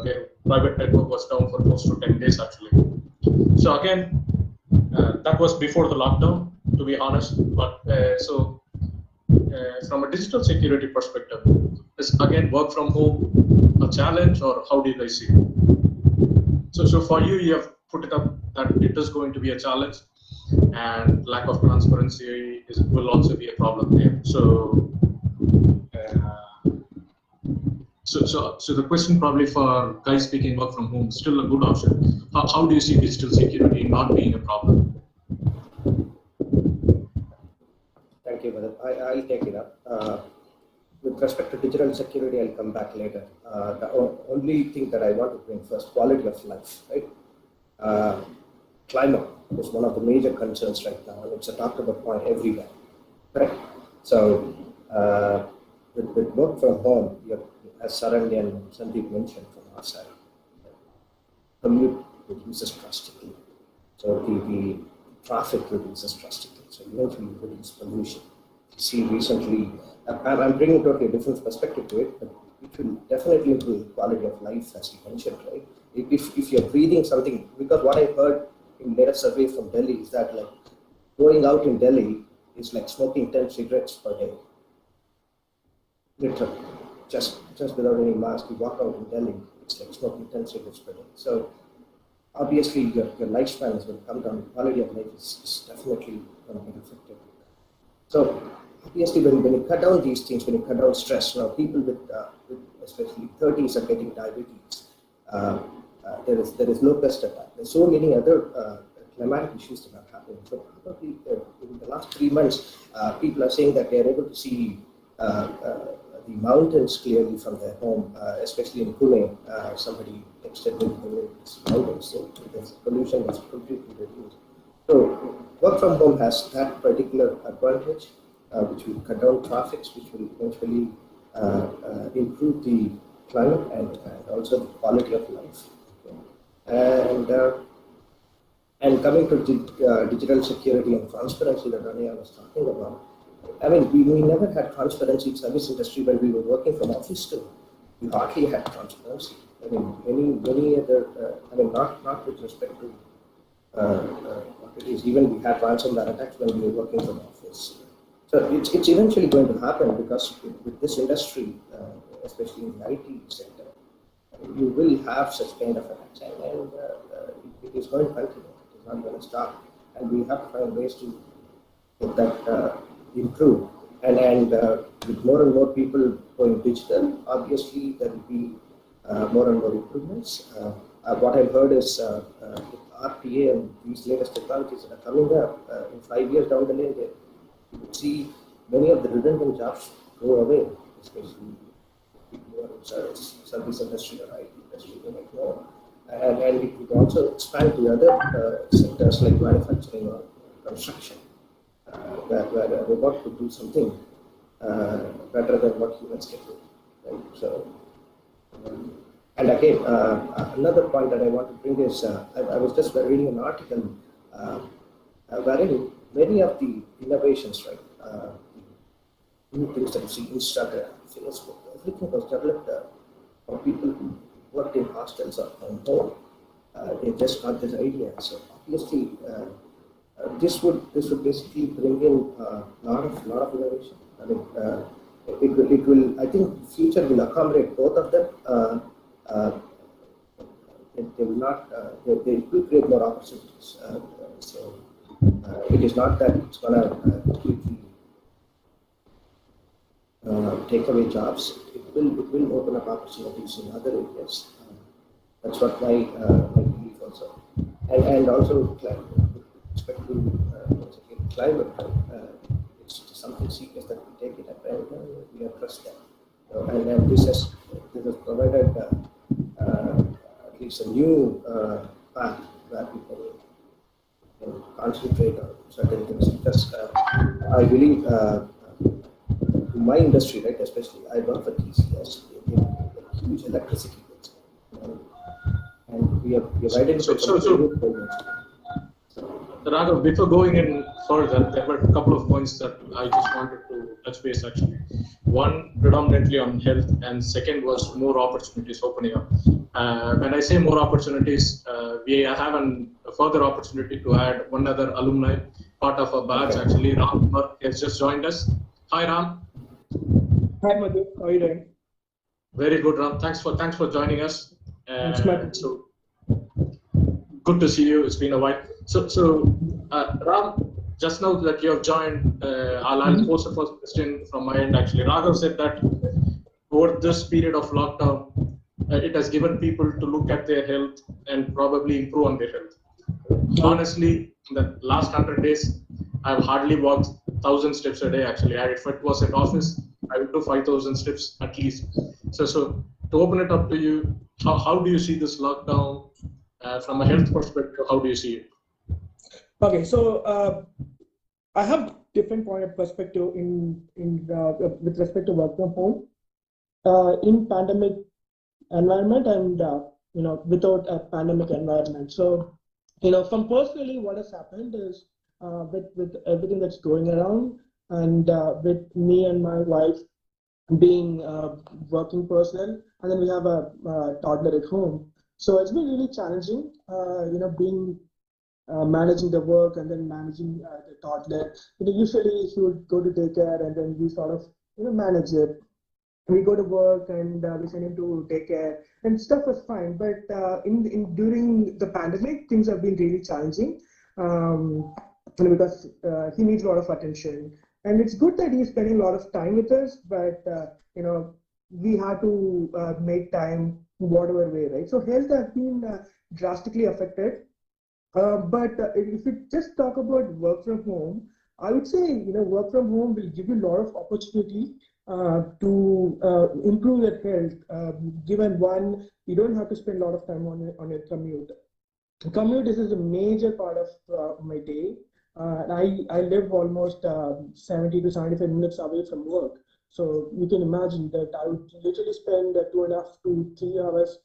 their private network was down for close to 10 days actually. So again, that was before the lockdown, to be honest. But from a digital security perspective, is again work from home a challenge, or how do you guys see it? So for you have put it up that it is going to be a challenge, and lack of transparency will also be a problem there. So the question probably for guys speaking work from home, still a good option. How do you see digital security not being a problem Thank you, Bharat. I'll take it up. With respect to digital security, I'll come back later. The only thing that I want to bring first, quality of life, right? Climate is one of the major concerns right now, and it's a talked about point everywhere, correct? So, with work from home, as Saranya and Sandeep mentioned from our side, commute reduces drastically. So the traffic reduces drastically. So eventually you reduce pollution. See recently, I'm bringing totally a different perspective to it, but it will definitely improve quality of life, as you mentioned, right? If you're breathing something, because what I heard in latest survey from Delhi is that like going out in Delhi is like smoking 10 cigarettes per day. Literally, just without any mask, you walk out in Delhi, it's like smoking 10 cigarettes per day. So obviously your lifespan is going to come down, quality of life is definitely going to be affected. So obviously when you cut down these things, when you cut down stress, now people with especially 30s are getting diabetes. There is low pest attack. There's so many other climatic issues that are happening. So probably in the last 3 months, people are saying that they are able to see the mountains clearly from their home, especially in Pune. Somebody texted me the mountains, so the pollution is completely reduced. So work from home has that particular advantage, which will cut down traffic, which will eventually improve the climate and also the quality of life. And coming to digital security and transparency that Rania was talking about, I mean, we never had transparency in service industry when we were working from office too. We hardly had transparency. I mean, many other, I mean, not with respect to what it is. Even we had ransomware attacks when we were working from office. So it's eventually going to happen because with this industry, especially in the IT sector, you will have such kind of attacks, and it is going to continue. It is not going to stop, and we have to find ways to get that improve. And with more and more people going digital, obviously there will be more and more improvements. What I've heard is with RPA and these latest technologies that are coming up, in 5 years down the lane, you would see many of the redundant jobs go away, especially people who are in service industry or IT industry, they might know. And it would also expand to other sectors like manufacturing or construction, where a robot could do something better than what humans can do. Right? So, and again, another point that I want to bring is, I was just reading an article wherein many of the innovations, right, new things that you see, Instagram, Facebook, everything was developed for people who worked in hostels or on home. They just got this idea. So obviously, this would basically bring in a lot of innovation. I mean, it will. I think future will accommodate both of them. They will not. They will create more opportunities. So it is not that it's going to completely take away jobs. It will open up opportunities in other areas. That's what my belief also. And also with respect to climate, it's something serious that we take it up and we address that. And this has provided at least a new path where people can concentrate on certain things. Because I believe in my industry, right, especially I work for TCS, they have huge electricity bills, and we have identified some programs. Raghav, before going in further, there were a couple of points that I just wanted to touch base actually. One, predominantly on health, and second was more opportunities opening up. When I say more opportunities, we have a further opportunity to add one other alumni, part of our batch actually. Ram has just joined us. Hi, Ram. Hi, Madhu. How are you doing? Very good, Ram. Thanks for joining us. Thanks, Madhu. So good to see you. It's been a while. So Ram, just now that you have joined, I'll pose the first question from my end. Actually, Raghav said that over this period of lockdown, it has given people to look at their health and probably improve on their health. Honestly, in the last 100 days, I've hardly walked 1,000 steps a day actually. If it was at office, I would do 5,000 steps at least. So to open it up to you, how do you see this lockdown from a health perspective? How do you see it? Okay, so I have different point of perspective with respect to work from home in pandemic environment and without a pandemic environment. So from personally what has happened is with everything that's going around and with me and my wife being working person, and then we have a toddler at home. So it's been really challenging, being managing the work and then managing the toddler. Usually he would go to daycare and then we sort of manage it. We go to work and we send him to daycare and stuff was fine. But during the pandemic, things have been really challenging because he needs a lot of attention. And it's good that he's spending a lot of time with us, but we had to make time whatever way, right? So health has been drastically affected. But if we just talk about work from home, I would say work from home will give you a lot of opportunity to improve your health. Given one, you don't have to spend a lot of time on your commute. Commute is a major part of my day. I live almost 70 to 75 minutes away from work. So you can imagine that I would literally spend 2.5 to 3 hours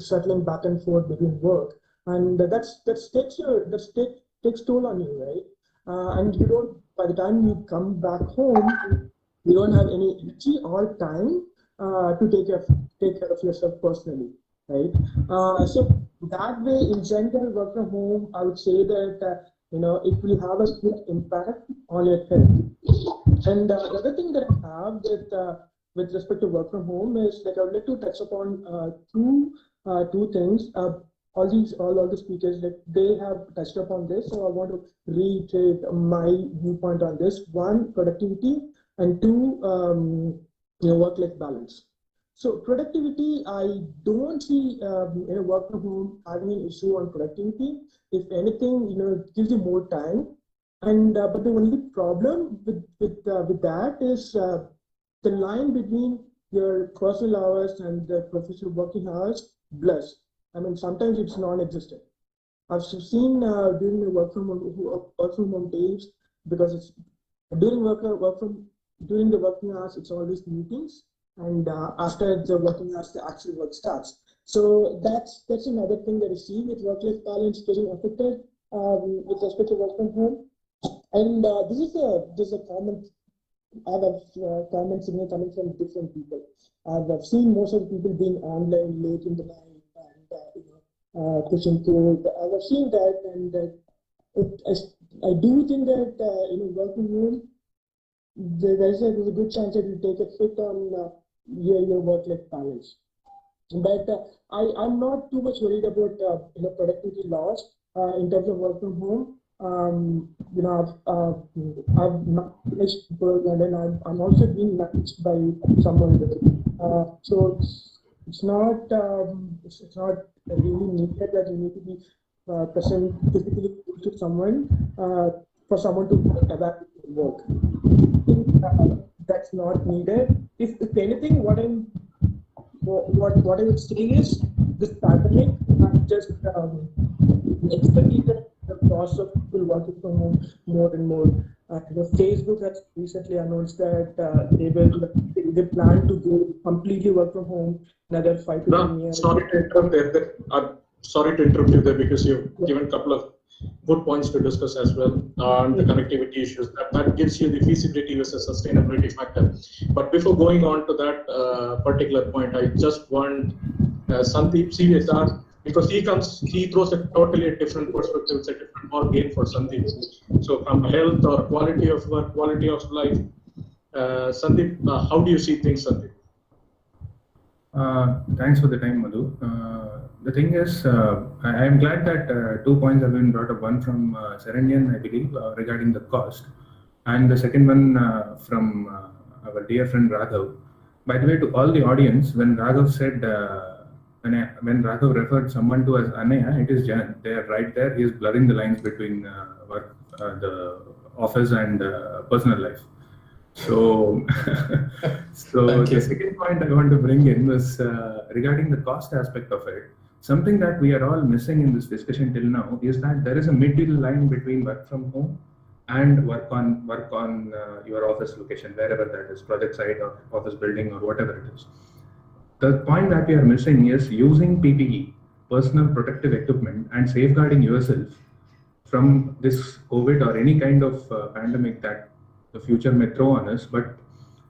shuttling back and forth between work. And that takes toll on you, right? And you don't, by the time you come back home, you don't have any energy or time to take care of yourself personally, right? So that way, in general, work from home, I would say that it will have a good impact on your health. And the other thing that I have with respect to work from home is I would like to touch upon two things. All the speakers, they have touched upon this, so I want to reiterate my viewpoint on this. One, productivity, and two, work-life balance. So productivity, I don't see work from home having an issue on productivity. If anything, it gives you more time. And but the only problem with that is the line between your personal hours and the professional working hours blurs. I mean, sometimes it's non-existent. I've seen during the work from home days, because it's during during the working hours, it's always meetings, and after the working hours, the actual work starts. So that's another thing that I see with work-life balance getting affected with respect to work from home. And this is a common common signal coming from different people. I've seen most of the people being online late in the night. Pushing through. I've seen that, and I do think that working home, there's a good chance that you take a hit on your work-life balance. But I'm not too much worried about productivity loss in terms of work from home. I've managed people, and then I'm also being managed by someone. So it's not really needed that you need to be present physically to someone for someone to evaluate work. I think that's not needed. If anything, what I would say is this pandemic just expedited the process of people working from home more and more. Facebook has recently announced that they plan to go completely work from home another 5 to 10 years. Sorry to interrupt there. Sorry to interrupt you there, because you've given a couple of good points to discuss as well on the connectivity issues. That gives you the feasibility versus sustainability factor. But before going on to that particular point, I just want Sandeep CSR, because he throws a totally different perspective. It's a different ball game for Sandeep. So from health or quality of work, quality of life, Sandeep, how do you see things, Sandeep? Thanks for the time, Madhu. The thing is, I am glad that 2 points have been brought up. One from Saranyan, I believe, regarding the cost, and the second one from our dear friend Raghav. By the way, to all the audience, when Raghav said when Raghav referred someone to as Anaya, it is Jan. They are right there. He is blurring the lines between work, the office and personal life. So, so the second point I want to bring in was regarding the cost aspect of it. Something that we are all missing in this discussion till now is that there is a middle line between work from home and work on your office location, wherever that is, project site or office building or whatever it is. The point that we are missing is using PPE, personal protective equipment, and safeguarding yourself from this COVID or any kind of pandemic that the future may throw on us. But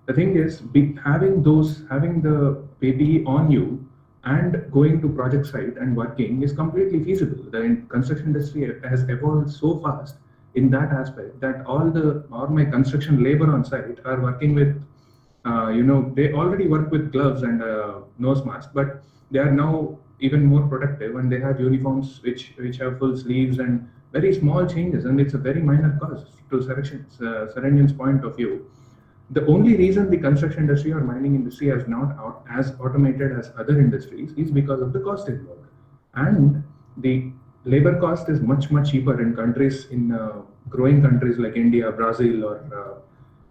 the thing is, having the PPE on you and going to project site and working is completely feasible. The construction industry has evolved so fast in that aspect that all my construction labor on site are working with, they already work with gloves and nose mask, but they are now even more protective, and they have uniforms which have full sleeves and very small changes, and it's a very minor cost to Saranjan's point of view. The only reason the construction industry or mining industry is not as automated as other industries is because of the cost involved, and the labor cost is much cheaper in growing countries like India, Brazil, or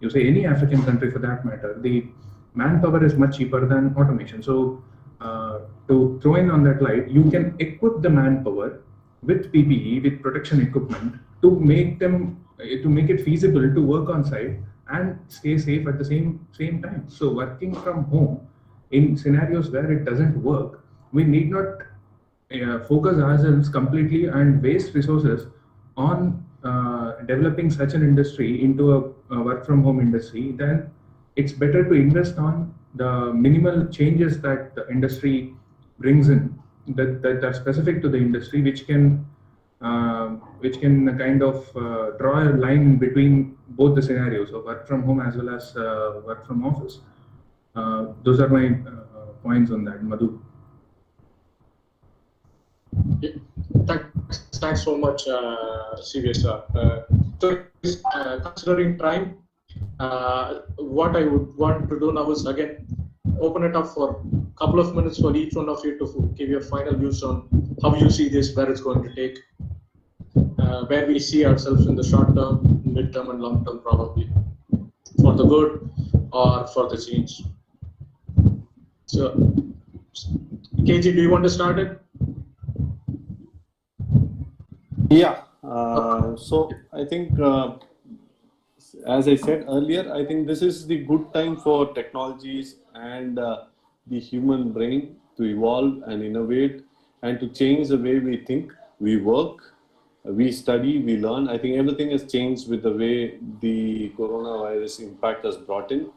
you say any African country for that matter. The manpower is much cheaper than automation. So to throw in on that light, you can equip the manpower with PPE, with protection equipment, to make it feasible to work on site and stay safe at the same time. So working from home in scenarios where it doesn't work, we need not focus ourselves completely and waste resources on developing such an industry into a work from home industry. Then it's better to invest on the minimal changes that the industry brings in that are specific to the industry, which can kind of draw a line between both the scenarios of work from home as well as work from office. Those are my points on that, Madhu. Thanks so much, CVS. Considering time, what I would want to do now is again open it up for a couple of minutes for each one of you to give your final views on how you see this, where it's going to take, where we see ourselves in the short term, mid-term, and long term, probably for the good or for the change. So, KG, do you want to start it? Yeah. So I think, as I said earlier, I think this is the good time for technologies and the human brain to evolve and innovate and to change the way we think, we work, we study, we learn. I think everything has changed with the way the coronavirus impact has brought in.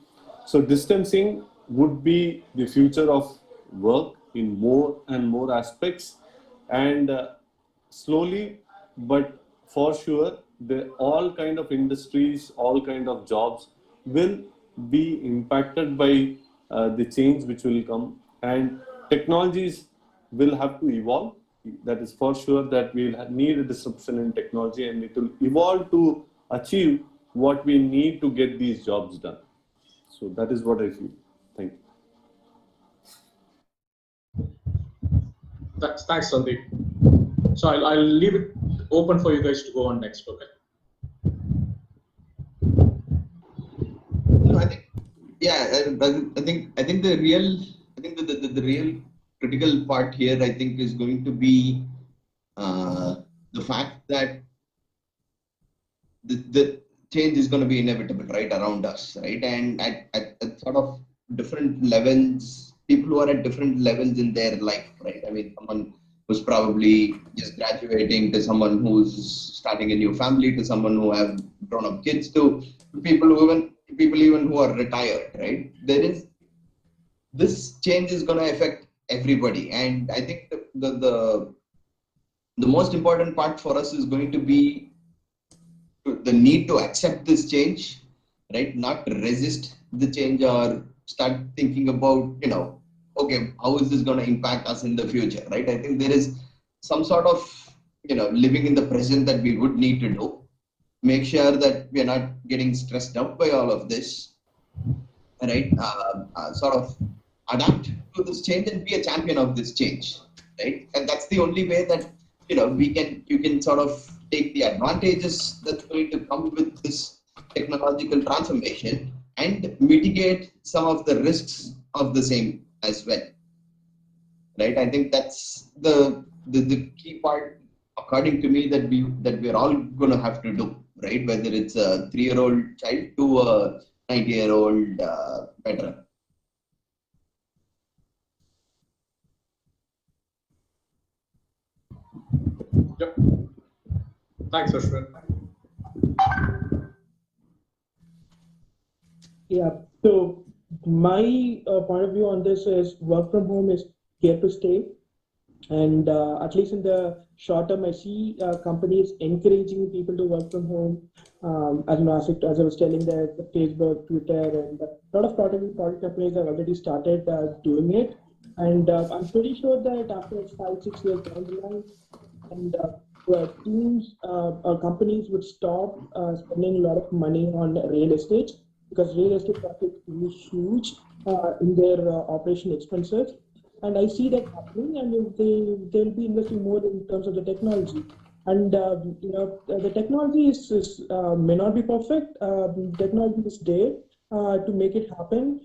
So distancing would be the future of work in more and more aspects, and slowly but for sure all kind of industries, all kind of jobs will be impacted by the change which will come, and technologies will have to evolve. That is for sure, that we'll need a disruption in technology, and it will evolve to achieve what we need to get these jobs done. So that is what I feel. Thank you. Thanks, Sandeep. So I'll leave it open for you guys to go on next. Okay. No, I think, yeah, I think the real critical part here, I think, is going to be the fact that the change is going to be inevitable right around us, right? And at sort of different levels, people who are at different levels in their life, right? I mean, someone who's probably just graduating, to someone who's starting a new family, to someone who have grown up kids, to people even who are retired, right? This change is going to affect everybody, and I think the most important part for us is going to be the need to accept this change, right? Not resist the change or start thinking about, okay, how is this going to impact us in the future, right? I think there is some sort of, living in the present that we would need to do. Make sure that we are not getting stressed out by all of this, right? Sort of adapt to this change and be a champion of this change, right? And that's the only way that you can sort of take the advantages that's going to come with this technological transformation and mitigate some of the risks of the same as well, right? I think that's the key part, according to me, that we're all going to have to do, right? Whether it's a 3-year-old child to a 90-year-old veteran. Yep. Thanks, Ashwin. Yeah. So my point of view on this is work from home is here to stay. And at least in the short term, I see companies encouraging people to work from home. As I was telling that Facebook, Twitter, and a lot of product companies have already started doing it. And I'm pretty sure that after 5-6 years down the line, and teams or companies would stop spending a lot of money on real estate, because real estate traffic is huge in their operation expenses. And I see that happening, and they'll be investing more in terms of the technology. And the technology may not be perfect. Technology is there to make it happen.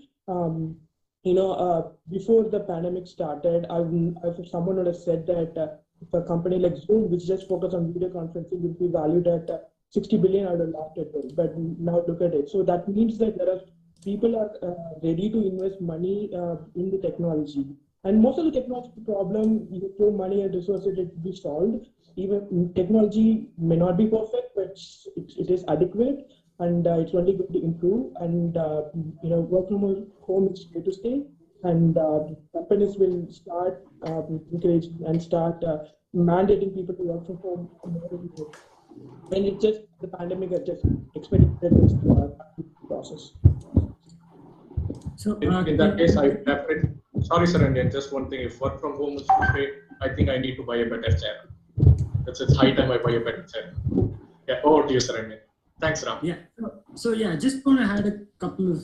Before the pandemic started, if someone would have said that if a company like Zoom, which just focus on video conferencing, would be valued at 60 billion, I would have laughed at it. But now look at it. So that means that people are ready to invest money in the technology. And most of the technology problem, you throw money and resources, it will be solved. Even technology may not be perfect, but it is adequate, and it's only going to improve. And work from home is here to stay. And companies will start encouraging and start mandating people to work from home. And it's just the pandemic has just expedited this process. So In that case, I definitely. Sorry, Saranyan, just one thing. If work from home is great, I think I need to buy a better chair. It's high time I buy a better chair. Yeah, over to you, Saranyan. Thanks, Ram. Yeah. So yeah, just want to add a couple of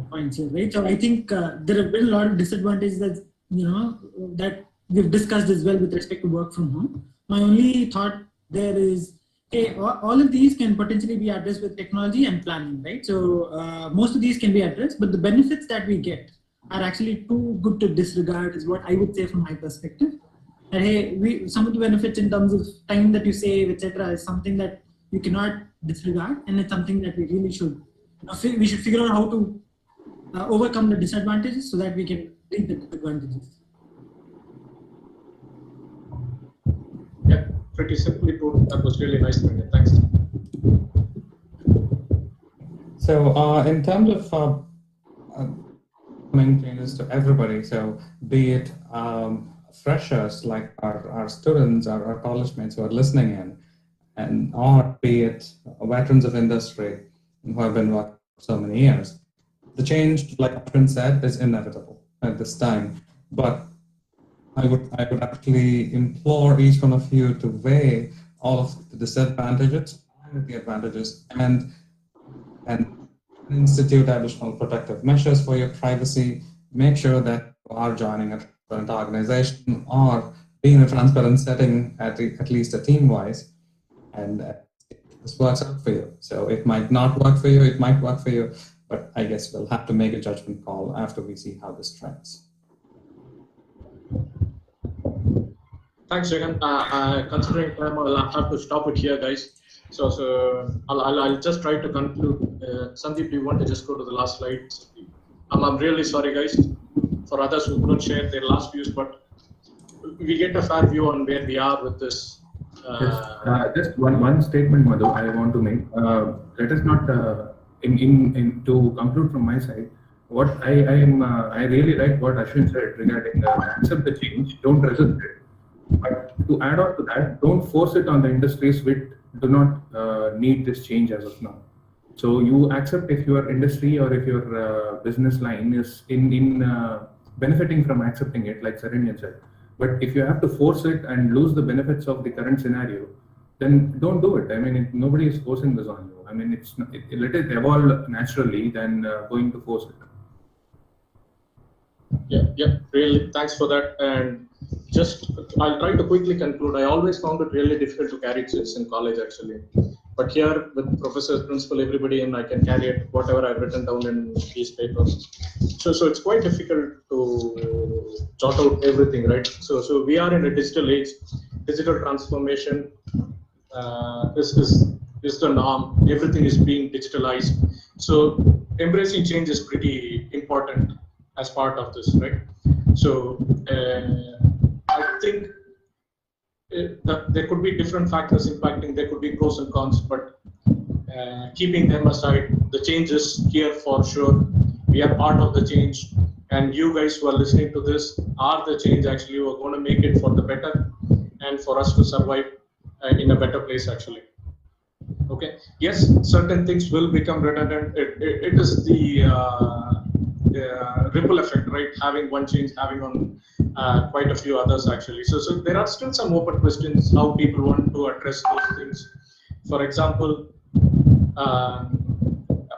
points here, right? So I think there have been a lot of disadvantages that that we've discussed as well with respect to work from home. My only thought there is, all of these can potentially be addressed with technology and planning, right? So most of these can be addressed, but the benefits that we get are actually too good to disregard, is what I would say from my perspective. And some of the benefits in terms of time that you save, etc., is something that you cannot disregard, and it's something that we really should. We should figure out how to overcome the disadvantages so that we can reap the advantages. Yeah, pretty simply put. That was really nice, Saranyan. Thanks. So in terms of changes to everybody, so be it freshers like our students, our college mates who are listening in, or be it veterans of industry who have been working for so many years, the change, like Ashwin said, is inevitable at this time. But I would actually implore each one of you to weigh all of the disadvantages and the advantages, and institute additional protective measures for your privacy. Make sure that you are joining a transparent organization or being in a transparent setting, at least a team-wise, and this works out for you. So it might not work for you, it might work for you, but I guess we'll have to make a judgment call after we see how this trends. Thanks, Jagan. Considering time, I'll have to stop it here, guys. So I'll just try to conclude. Sandeep, do you want to just go to the last slide? I'm really sorry, guys, for others who couldn't share their last views, but we get a fair view on where we are with this. Just one statement, Madhu, I want to make. Let us not, to conclude from my side, what I really like what Ashwin said regarding accept the change, don't resist it. But to add on to that, don't force it on the industries which do not need this change as of now. So you accept if your industry or if your business line is in benefiting from accepting it, like Saranyan said. But if you have to force it and lose the benefits of the current scenario, then don't do it. I mean, nobody is forcing this on you. I mean, let it evolve naturally than going to force it. Yeah, really. Thanks for that. And just, I'll try to quickly conclude. I always found it really difficult to carry chess in college, actually. But here, with professors, principal, everybody, and I can carry it, whatever I've written down in these papers. So it's quite difficult to jot out everything, right? So we are in a digital age. Digital transformation is the norm. Everything is being digitalized. So embracing change is pretty important as part of this, right? So I think that there could be different factors impacting. There could be pros and cons, but keeping them aside, the change is here for sure. We are part of the change, and you guys who are listening to this are the change. Actually, we're going to make it for the better, and for us to survive in a better place. Actually. Okay. Yes, certain things will become redundant. It is the ripple effect, right? Having one change, having on quite a few others actually. So there are still some open questions how people want to address those things. For example,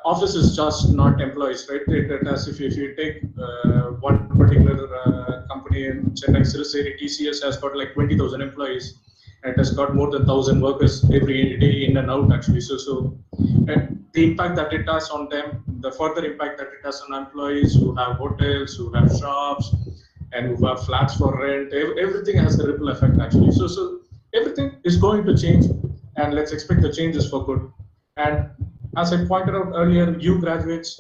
office is just not employees, right? It has, if you take one particular company in Chennai, Siriseri, TCS has got like 20,000 employees. It has got more than 1,000 workers every day in and out actually. So the impact that it has on them, the further impact that it has on employees who have hotels, who have shops, and who have flats for rent, everything has a ripple effect actually. So everything is going to change, and let's expect the changes for good. And as I pointed out earlier, you graduates,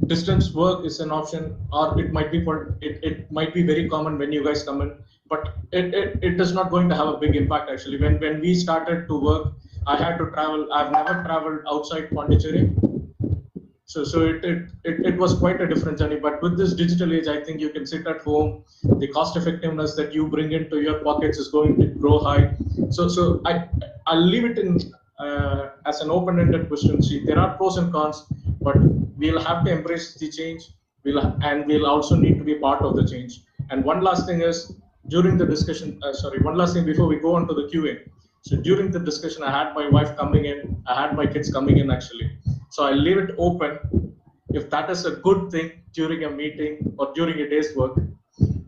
distance work is an option, or it might be it might be very common when you guys come in, but it is not going to have a big impact actually. When we started to work, I had to travel. I've never traveled outside Pondicherry, so it was quite a different journey. But with this digital age, I think you can sit at home. The cost effectiveness that you bring into your pockets is going to grow high. So I'll leave it in as an open-ended question. See, there are pros and cons, but we'll have to embrace the change. We'll also need to be part of the change. And one last thing is, during the discussion, one last thing before we go on to the QA. So during the discussion, I had my wife coming in, I had my kids coming in actually. So I leave it open if that is a good thing during a meeting or during a day's work,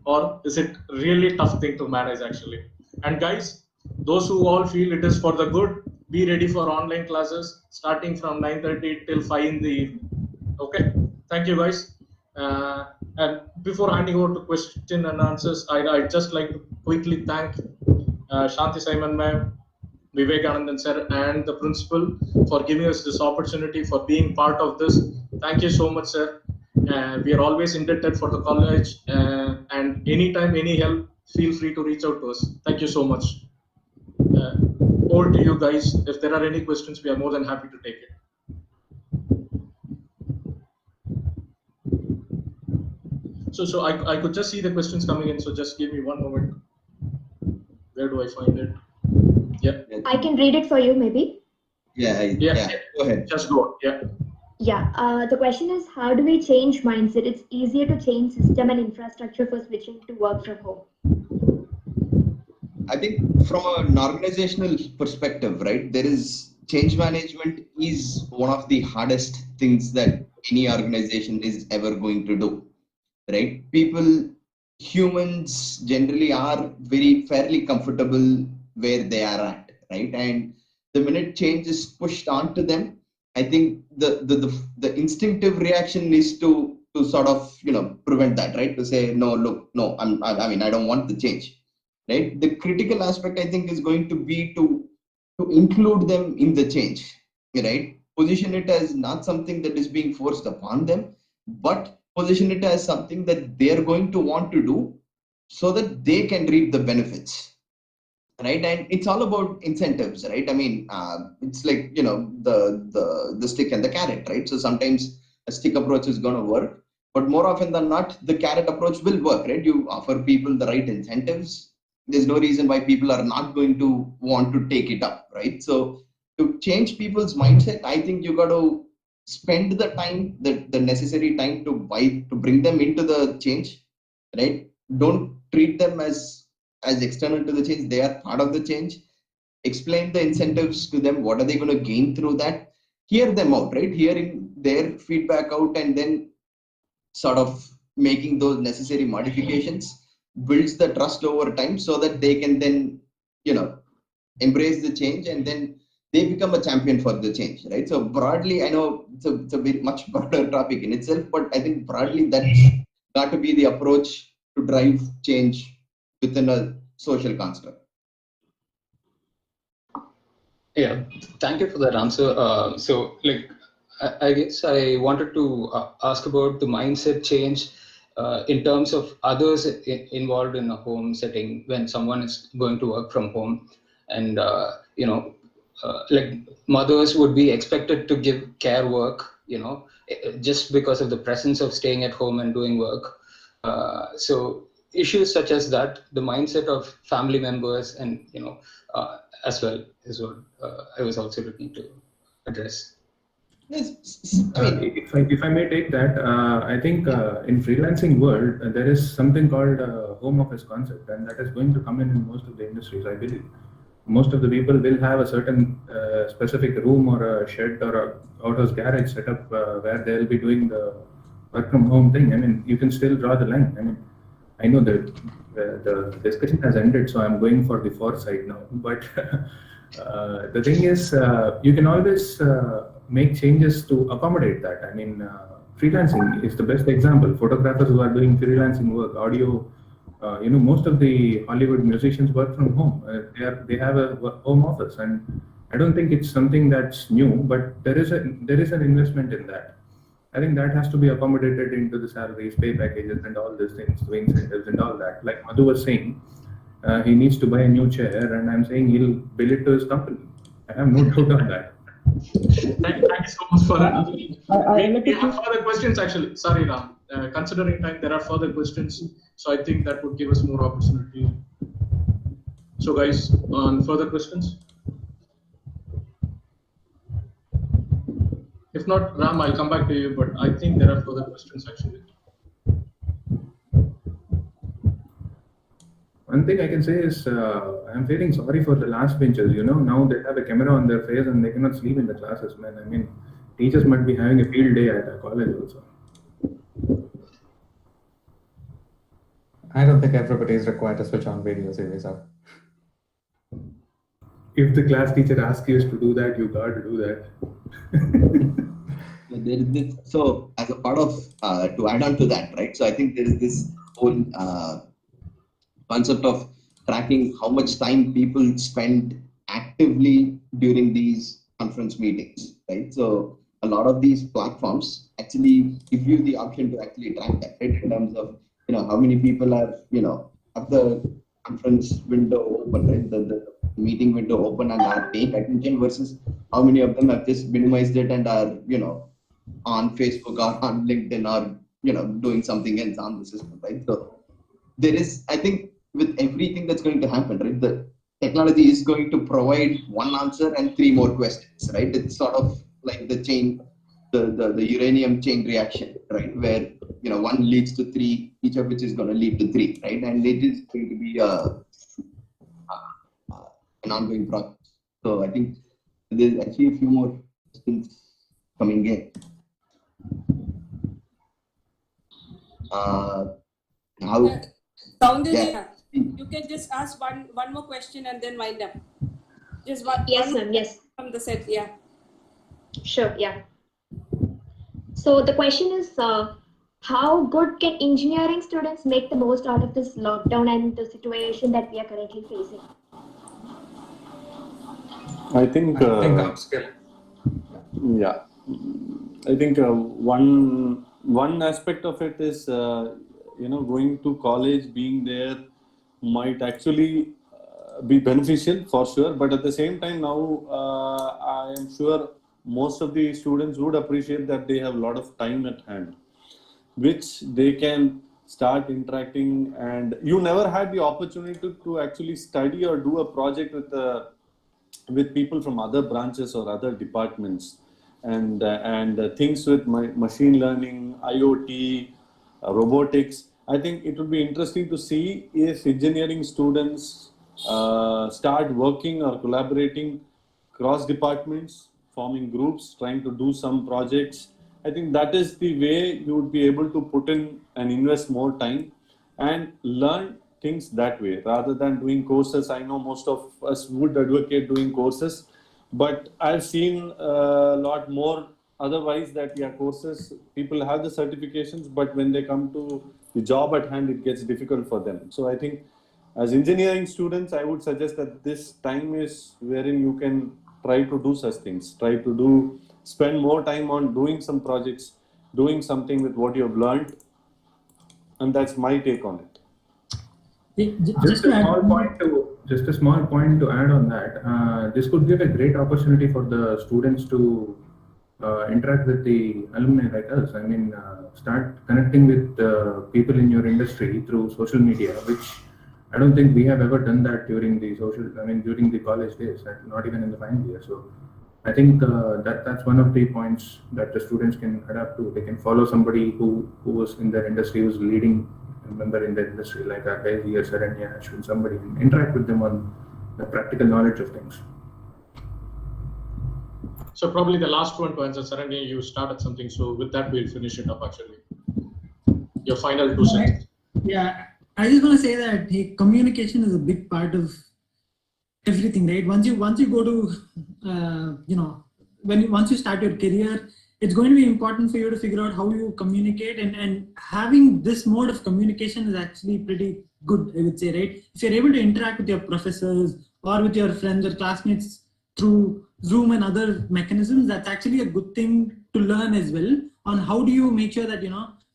or is it really tough thing to manage actually. And guys, those who all feel it is for the good, be ready for online classes starting from 9:30 till 5 in the evening. Okay, thank you guys. And before handing over to question and answers, I'd just like to quickly thank Shanti Simon ma'am, Vivekanandan sir, and the principal for giving us this opportunity, for being part of this. Thank you so much, sir. We are always indebted for the college, and anytime, any help, feel free to reach out to us. Thank you so much. Over to you guys. If there are any questions, we are more than happy to take it. So I could just see the questions coming in. So just give me one moment. Where do I find it? Yeah. I can read it for you, maybe. Yeah. Go ahead. Just go on. Yeah. Yeah. The question is, how do we change mindset? It's easier to change system and infrastructure for switching to work from home. I think from an organizational perspective, right, there is change management is one of the hardest things that any organization is ever going to do, right? Humans generally are fairly comfortable where they are at, right? And the minute change is pushed onto them, I think the instinctive reaction is to sort of, prevent that, right? To say, no, look, no, I don't want the change. Right? The critical aspect, I think, is going to be to include them in the change, right? Position it as not something that is being forced upon them, but position it as something that they are going to want to do so that they can reap the benefits, right? And it's all about incentives, right? I mean, it's like, the stick and the carrot, right? So sometimes a stick approach is going to work, but more often than not, the carrot approach will work, right? You offer people the right incentives. There's no reason why people are not going to want to take it up, right? So to change people's mindset, I think you got to spend the time, the necessary time to bring them into the change, right? Don't treat them as external to the change. They are part of the change. Explain the incentives to them. What are they going to gain through that? Hear them out, right? Hearing their feedback out, and then sort of, making those necessary modifications builds the trust over time, so that they can then, embrace the change, and then they become a champion for the change, right? So broadly, I know it's a very much broader topic in itself, but I think broadly that's got to be the approach to drive change within a social construct. Yeah, thank you for that answer. So, I guess I wanted to ask about the mindset change in terms of others involved in a home setting when someone is going to work from home, and mothers would be expected to give care work, just because of the presence of staying at home and doing work. So issues such as that, the mindset of family members, and as well is what I was also looking to address. If I may take that, I think in freelancing world, there is something called home office concept, and that is going to come in most of the industries, I believe. Most of the people will have a certain specific room or a shed or a outhouse garage set up where they'll be doing the work from home thing. I mean, you can still draw the line. I mean, I know that the discussion has ended, so I'm going for the foresight now. But the thing is, you can always make changes to accommodate that. I mean, freelancing is the best example. Photographers who are doing freelancing work, audio, most of the Hollywood musicians work from home. They have a home office, and I don't think it's something that's new, but there is an investment in that. I think that has to be accommodated into the salaries, pay packages, and all these things, the incentives and all that. Like Madhu was saying, he needs to buy a new chair, and I'm saying he'll bill it to his company. I have no doubt on that. Thank you so much for that. We have further questions actually. Sorry, Ram. Considering time, there are further questions, so I think that would give us more opportunity. So, guys, on further questions. If not, Ram, I'll come back to you, but I think there are further questions actually. One thing I can say is I'm feeling sorry for the last benchers. Now they have a camera on their face and they cannot sleep in the classes, man. I mean, teachers might be having a field day at a college also. I don't think everybody is required to switch on video series up. If the class teacher asks you to do that, you got to do that. So as a part of, to add on to that, right? So I think there is this whole concept of tracking how much time people spend actively during these conference meetings, right? So a lot of these platforms actually give you the option to actually track that, right? In terms of, how many people are, have the conference window open, right? The meeting window open and are paying attention versus how many of them have just minimized it and are, on Facebook or on LinkedIn or, doing something else on the system, right? So there is, I think, with everything that's going to happen, right? The technology is going to provide one answer and three more questions, right? It's sort of like the chain, the uranium chain reaction, right? Where, one leads to three, each of which is going to lead to three, right? And it is going to be an ongoing process. So I think there's actually a few more questions coming in. Soundarya, you can just ask one more question and then wind up. Just one. Yes, ma'am. Yes. From the set, yeah. Sure. Yeah. So the question is, how good can engineering students make the most out of this lockdown and the situation that we are currently facing? I think upskill. Yeah, I think one aspect of it is going to college, being there might actually be beneficial for sure, but at the same time now I am sure most of the students would appreciate that they have a lot of time at hand, which they can start interacting, and you never had the opportunity to actually study or do a project with people from other branches or other departments, and things with machine learning, IoT, robotics. I think it would be interesting to see if engineering students start working or collaborating cross departments, forming groups, trying to do some projects, I think that is the way you would be able to put in and invest more time and learn things that way rather than doing courses. I know most of us would advocate doing courses, but I've seen a lot more otherwise that courses, people have the certifications, but when they come to the job at hand, it gets difficult for them. So I think as engineering students, I would suggest that this time is wherein you can try to do such things, spend more time on doing some projects, doing something with what you have learned. And that's my take on it. Just a small point to add on that. This could give a great opportunity for the students to interact with the alumni like us. I mean, start connecting with people in your industry through social media, which I don't think we have ever done that during the college days, not even in the final year. So I think that's one of the points that the students can adapt to. They can follow somebody who was in their industry, who's leading a member in their industry, like our guys here, Saranya, Ashwin, somebody, and interact with them on the practical knowledge of things. So probably the last one to answer, Saranya, you started something. So with that, we'll finish it up actually. Your final 2 cents. Yeah, I just want to say that communication is a big part of everything, right? Once you go to, once you start your career, it's going to be important for you to figure out how you communicate, and having this mode of communication is actually pretty good, I would say, right? If you're able to interact with your professors or with your friends or classmates through Zoom and other mechanisms, that's actually a good thing to learn as well on how do you make sure that,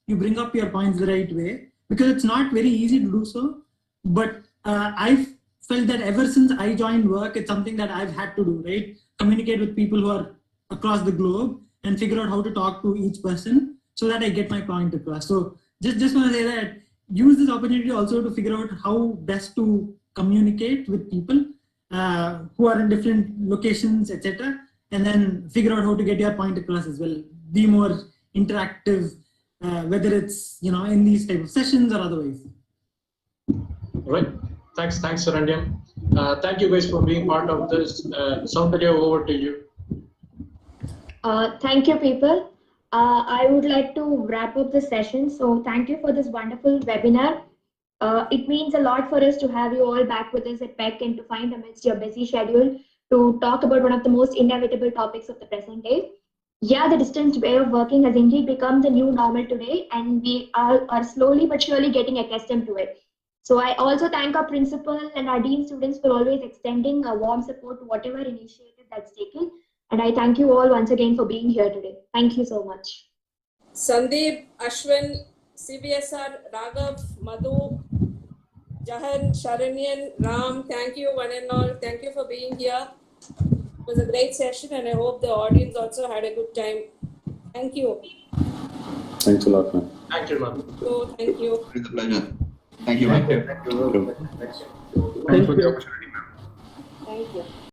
you bring up your points the right way, because it's not very easy to do so. But I've felt that ever since I joined work, it's something that I've had to do, right? Communicate with people who are across the globe and figure out how to talk to each person so that I get my point across. So just want to say that use this opportunity also to figure out how best to communicate with people who are in different locations, etc. And then figure out how to get your point across as well. Be more interactive, whether it's in these type of sessions or otherwise. Right. Thanks, Saranya. Thank you guys for being part of this. Soundarya, over to you. Thank you, people. I would like to wrap up the session. So thank you for this wonderful webinar. It means a lot for us to have you all back with us at PEC and to find amidst your busy schedule to talk about one of the most inevitable topics of the present day. Yeah, the distance way of working has indeed become the new normal today, and we are slowly but surely getting accustomed to it. So I also thank our principal and our dean students for always extending a warm support to whatever initiative that's taken. And I thank you all once again for being here today. Thank you so much. Sandeep, Ashwin, CBSR, Raghav, Madhu, Jahan, Sharanyan, Ram, thank you one and all. Thank you for being here. It was a great session, and I hope the audience also had a good time. Thank you. Thanks a lot, man. Thank you, ma'am. So, thank you. It's a pleasure. Thank you, man. Thanks for the opportunity, ma'am. Thank you.